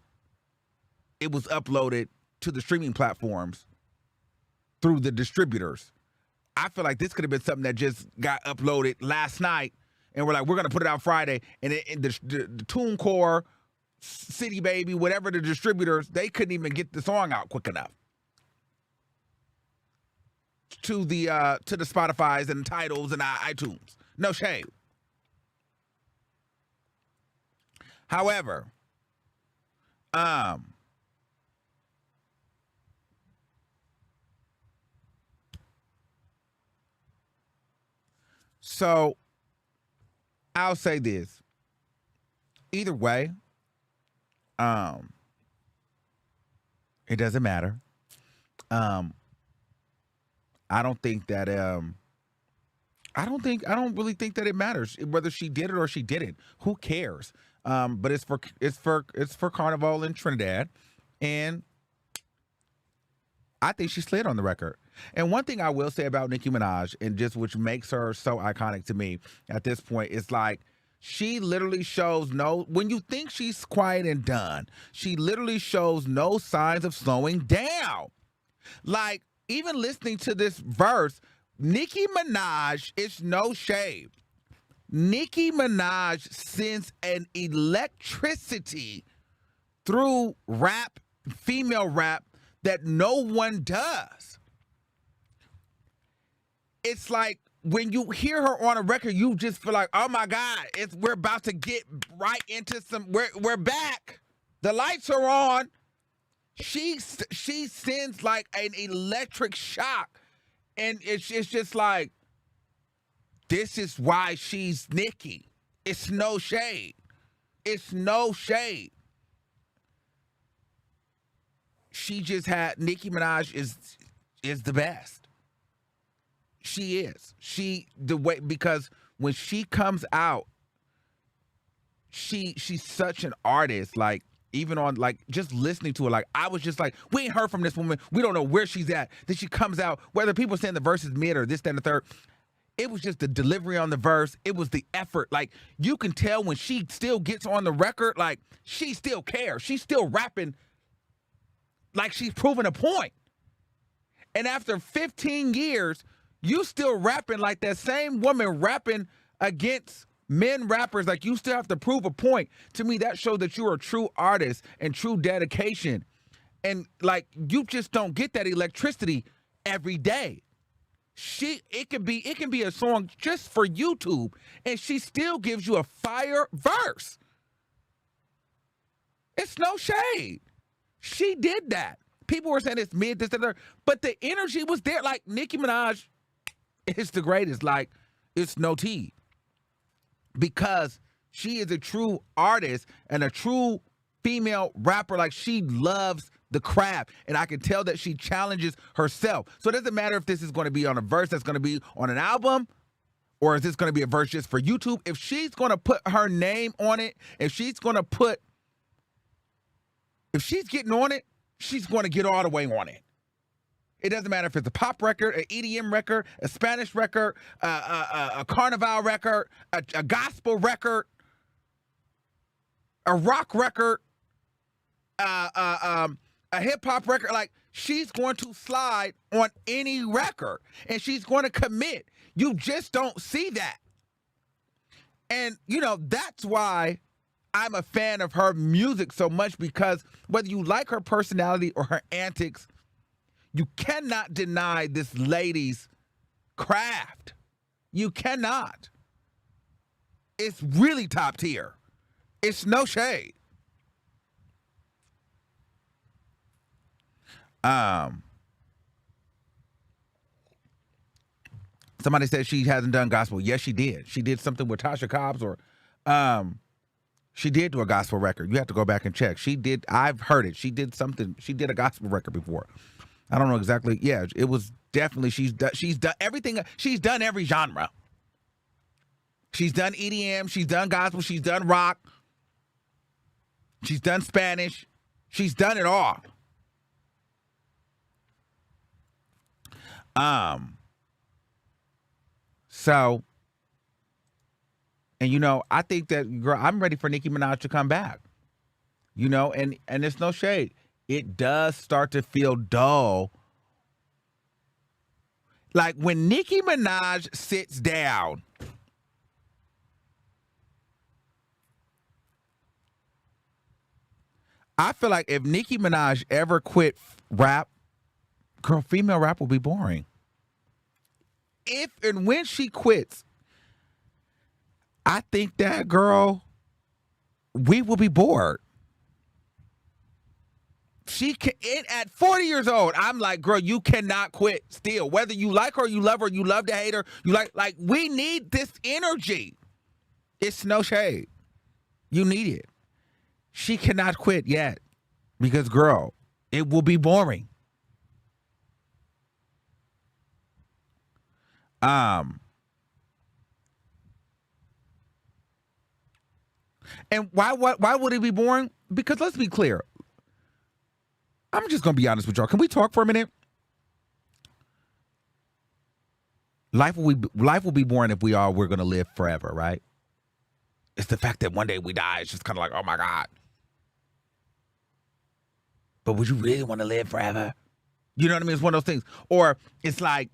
it was uploaded to the streaming platforms through the distributors. I feel like this could have been something that just got uploaded last night, and we're going to put it out Friday, and the TuneCore, City Baby, whatever the distributors, they couldn't even get the song out quick enough to the Spotify's and titles and iTunes. No shame. However, so I'll say this. Either way, it doesn't matter. I don't really think that it matters whether she did it or she didn't. Who cares? But it's for Carnival in Trinidad, and I think she slid on the record. And one thing I will say about Nicki Minaj, and just which makes her so iconic to me at this point, is like she literally shows when you think she's quiet and done, she literally shows no signs of slowing down. Like, even listening to this verse, Nicki Minaj, it's no shade. Nicki Minaj sends an electricity through rap, female rap, that no one does. It's like when you hear her on a record, you just feel like, oh my God, we're about to get right into we're back. The lights are on. She sends like an electric shock, and it's just like, this is why she's Nicki. It's no shade. It's no shade. She just had, Nicki Minaj is the best. She is. Because when she comes out, she's such an artist. Like, even on, like, just listening to her, like, I was just like, we ain't heard from this woman. We don't know where she's at. Then she comes out, whether people saying the verse is mid or this, that, and the third. It was just the delivery on the verse. It was the effort. Like, you can tell when she still gets on the record, like, she still cares. She's still rapping like she's proving a point. And after 15 years, you still rapping like that same woman rapping against men rappers, like you still have to prove a point. To me, that shows that you're a true artist and true dedication. And like, you just don't get that electricity every day. It can be a song just for YouTube, and she still gives you a fire verse. It's no shade. She did that. People were saying it's mid, this, that, but the energy was there. Like, Nicki Minaj is the greatest. Like, it's no tea. Because she is a true artist and a true female rapper. Like, she loves the craft, and I can tell that she challenges herself. So it doesn't matter if this is going to be on a verse that's going to be on an album, or is this going to be a verse just for YouTube. If she's going to put her name on it, if she's getting on it, she's going to get all the way on it. It doesn't matter if it's a pop record, an EDM record, a Spanish record, a carnival record, a gospel record, a rock record, a hip-hop record. Like, she's going to slide on any record, and she's going to commit. You just don't see that. And, that's why I'm a fan of her music so much, because whether you like her personality or her antics, you cannot deny this lady's craft. You cannot. It's really top tier. It's no shade. Somebody said she hasn't done gospel. Yes, she did. She did something with Tasha Cobbs, or she did do a gospel record. You have to go back and check. She did. I've heard it. She did something. She did a gospel record before. I don't know exactly. Yeah, it was definitely she's done everything. She's done every genre. She's done EDM. She's done gospel. She's done rock. She's done Spanish. She's done it all. So, and I think that, girl, I'm ready for Nicki Minaj to come back. And it's no shade. It does start to feel dull. Like when Nicki Minaj sits down, I feel like if Nicki Minaj ever quit rap, girl, female rap will be boring. If and when she quits, I think that, girl, we will be bored. She can, at 40 years old, I'm like, girl, you cannot quit still. Whether you like her, you love her, you love to hate her, you like we need this energy. It's no shade. You need it. She cannot quit yet because, girl, it will be boring. And why would it be boring? Because let's be clear. I'm just gonna be honest with y'all. Can we talk for a minute? Life will be boring if we're gonna live forever, right? It's the fact that one day we die. It's just kind of like, oh my God. But would you really want to live forever? You know what I mean? It's one of those things. Or it's like,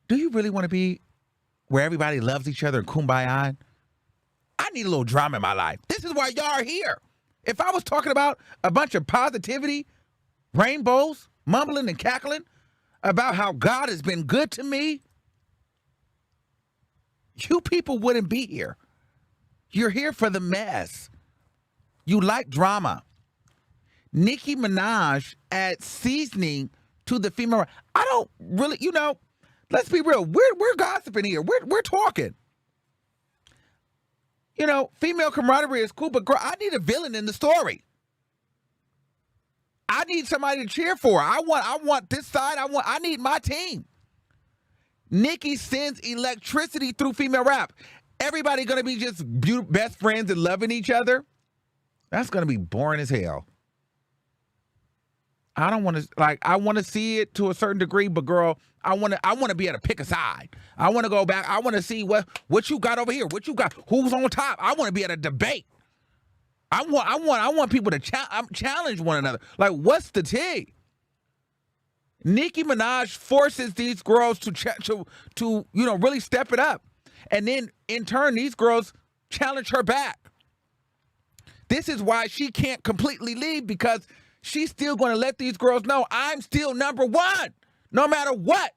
do you really want to be where everybody loves each other and kumbaya? I need a little drama in my life. This is why y'all are here. If I was talking about a bunch of positivity, rainbows, mumbling and cackling about how God has been good to me, you people wouldn't be here. You're here for the mess. You like drama. Nicki Minaj adds seasoning to the female. I don't really, let's be real. We're gossiping here. We're talking. Female camaraderie is cool, but girl, I need a villain in the story. I need somebody to cheer for. I want this side. I need my team. Nicki sends electricity through female rap. Everybody gonna be just best friends and loving each other? That's gonna be boring as hell. I don't want to I want to see it to a certain degree, but girl, I want to be able to pick a side. I want to go back. I want to see what you got over here. What you got? Who's on top? I want to be able to debate. I want people to challenge one another. Like, what's the tea? Nicki Minaj forces these girls to really step it up, and then in turn, these girls challenge her back. This is why she can't completely leave, because she's still going to let these girls know I'm still number one, no matter what.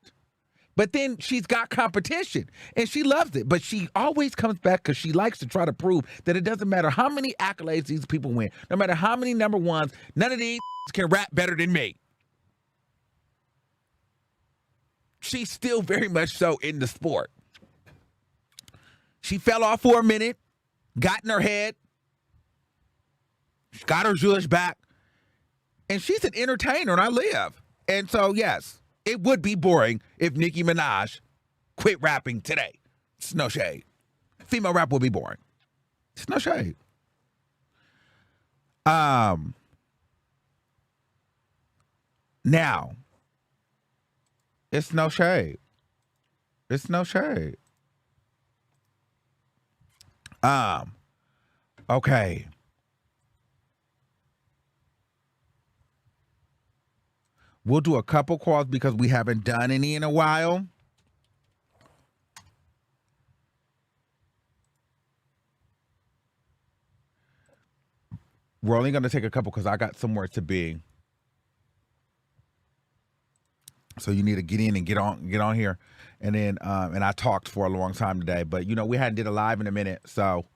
But then she's got competition, and she loves it. But she always comes back because she likes to try to prove that it doesn't matter how many accolades these people win, no matter how many number ones, none of these can rap better than me. She's still very much so in the sport. She fell off for a minute, got in her head, got her zhuzh back, and she's an entertainer, and I live. And so, yes, it would be boring if Nicki Minaj quit rapping today. It's no shade. Female rap will be boring. It's no shade. Now, it's no shade. It's no shade. Okay. We'll do a couple calls because we haven't done any in a while. We're only going to take a couple because I got somewhere to be. So you need to get in and get on here. And then, and I talked for a long time today, but we hadn't did a live in a minute. So,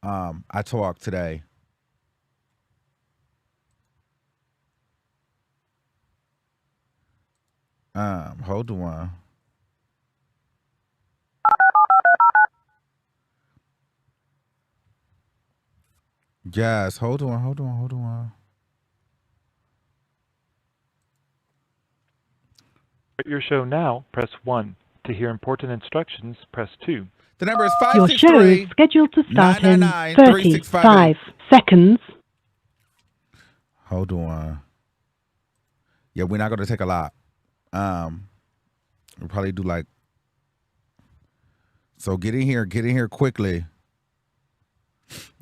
I talked today. Hold on. Yes, hold on. your show now, press 1. To hear important instructions, press 2. The number is Your show is 563 scheduled to start in 999 35 seconds. Hold on. Yeah, we're not going to take a lot. We'll probably do like. So get in here quickly.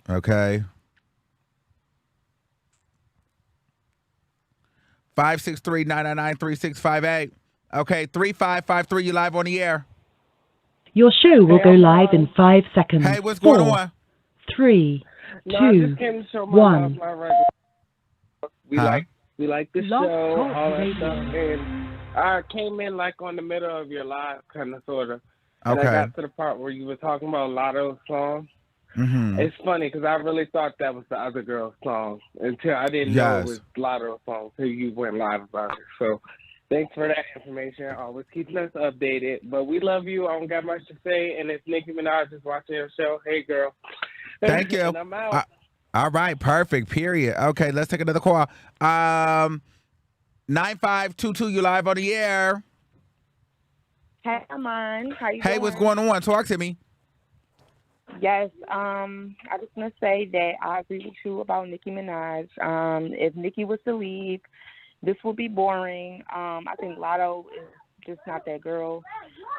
Okay. 563-999-3658. Okay, 3553, you live on the air. Your show will go live in 5 seconds. Hey, what's going 4, on? 3, No, 2, I just came to show my 1. love, my record. We Huh? like the Love show, Talk all that Radio. stuff, and I came in like on the middle of your live, kind of, sort of. And Okay. I got to the part where you were talking about Latto's song. Mm-hmm. It's funny because I really thought that was the other girl's song until I didn't know it was Latto's song until you went live about it. So thanks for that information. Always keeping us updated. But we love you. I don't got much to say. And if Nicki Minaj is watching your show, hey, girl. Thank you. And I'm out. All right, perfect. Period. Okay, let's take another call. 9522, you live on the air. Hey, Armon. How you Hey, doing? what's going on? Talk to me. Yes, I just want to say that I agree with you about Nicki Minaj. If Nicki was to leave, this would be boring. I think Latto is just not that girl.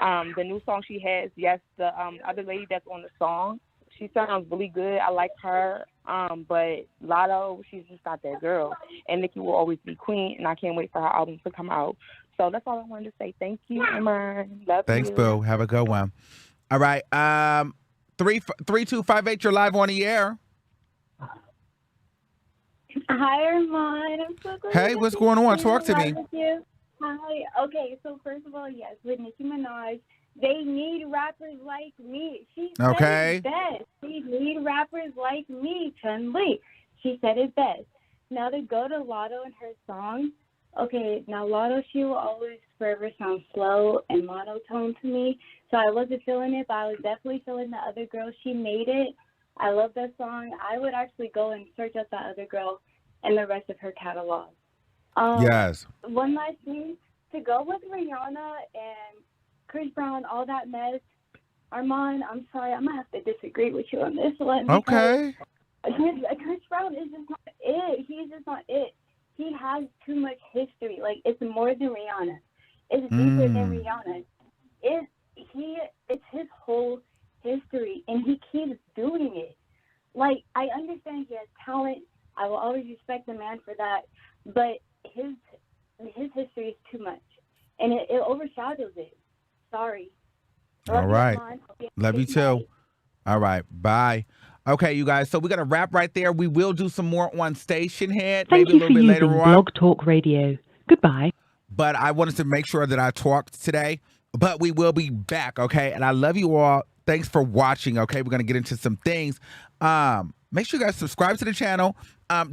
The new song she has, yes, the other lady that's on the song, she sounds really good. I like her. But Latto, she's just not that girl. And Nicki will always be queen, and I can't wait for her album to come out. So that's all I wanted to say. Thank you, Armon. Love Thanks, you. Boo. Have a good one. All right. 3258, you're live on the air. Hi, Armon. I'm so glad. Hey, what's going on? Talk to me. Hi. Okay, so first of all, yes, with Nicki Minaj, they need rappers like me. She said Okay. it best. They need rappers like me, Chun-Li. She said it best. Now to go to Latto and her song, okay, now Latto, she will always forever sound slow and monotone to me. So I wasn't feeling it, but I was definitely feeling the other girl. She made it. I love that song. I would actually go and search out that other girl and the rest of her catalog. Yes. One last thing, to go with Rihanna and Chris Brown, all that mess, Armon, I'm sorry, I'm going to have to disagree with you on this one. Okay. Chris Brown is just not it. He's just not it. He has too much history. Like, it's more than Rihanna. It's deeper than Rihanna. It's his whole history, and he keeps doing it. Like, I understand he has talent. I will always respect the man for that. But his history is too much, and it overshadows it. Sorry. All right. Love you too. All right. Bye. Okay, you guys. So we're gonna wrap right there. We will do some more on StationHead, Thank maybe a you little for bit using later on. Blog Talk Radio. Goodbye. But I wanted to make sure that I talked today. But we will be back, okay? And I love you all. Thanks for watching, okay? We're gonna get into some things. Make sure you guys subscribe to the channel.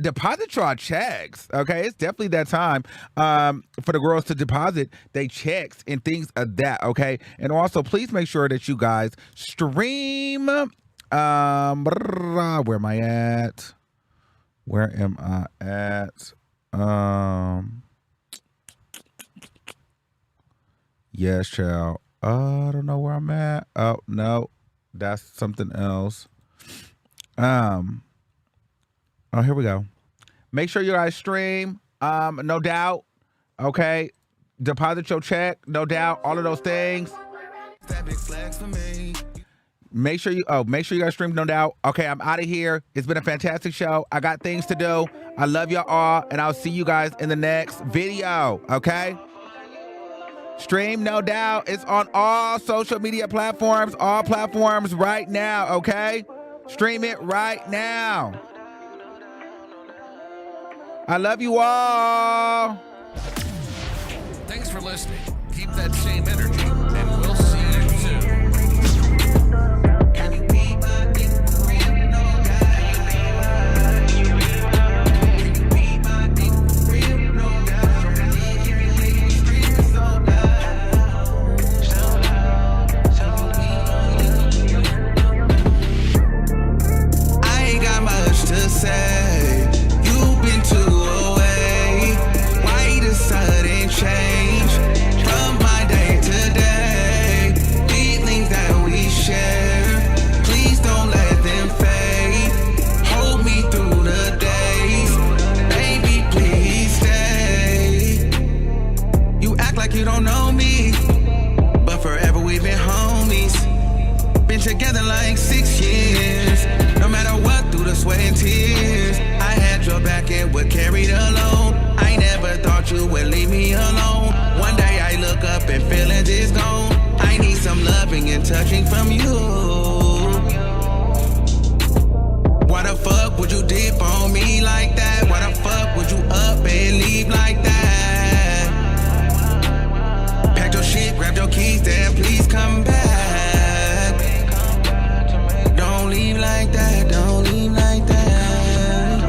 Deposit your checks, okay? It's definitely that time for the girls to deposit their checks and things of that, okay? And also, please make sure that you guys stream. Where am I at? Where am I at? Yes, child. I don't know where I'm at. Oh, no. That's something else. Oh, here we go. Make sure you guys stream. No doubt. Okay. Deposit your check. No doubt. All of those things. Make sure you guys stream. No doubt. Okay, I'm out of here. It's been a fantastic show. I got things to do. I love y'all all, and I'll see you guys in the next video. Okay. Stream, no doubt. It's on all social media platforms, all platforms right now, okay? Stream it right now. I love you all. Thanks for listening. Keep that same energy, and we'll see you soon. To say you've been too away. Why the sudden change from together like 6 years. No matter what, through the sweat and tears, I had your back and would carry the load. I never thought you would leave me alone. One day I look up and feelings is gone. I need some loving and touching from you. Why the fuck would you dip on me like that? Why the fuck would you up and leave like that? Pack your shit, grab your keys, then please come back. Don't leave like that, don't leave like that.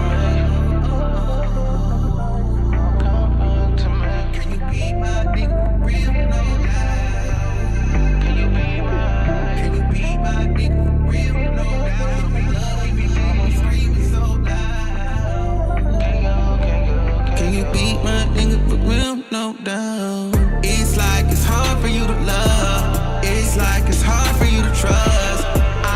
Can you be my nigga for real? No doubt. Can you be my nigga for real? No doubt. We love me, screaming so loud. Can you be my nigga for real? No doubt. It's like it's hard for you to love. It's like it's hard for you to trust.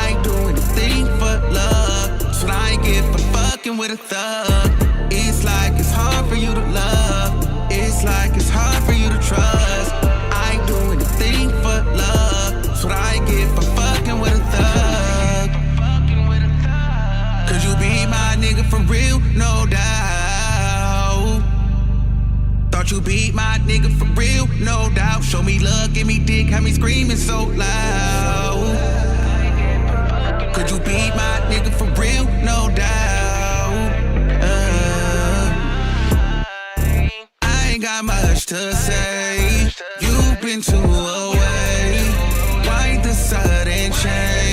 I do anything for love. That's what I get for fucking with a thug. It's like it's hard for you to love. It's like it's hard for you to trust. I do anything for love. That's what I get for fucking with a thug. Cause you be my nigga for real, no doubt. Thought you be my nigga for real, no doubt. Show me love, give me dick, have me screaming so loud. Could you be my nigga for real, no doubt. I ain't got much to say. You've been too away. Why the sudden change?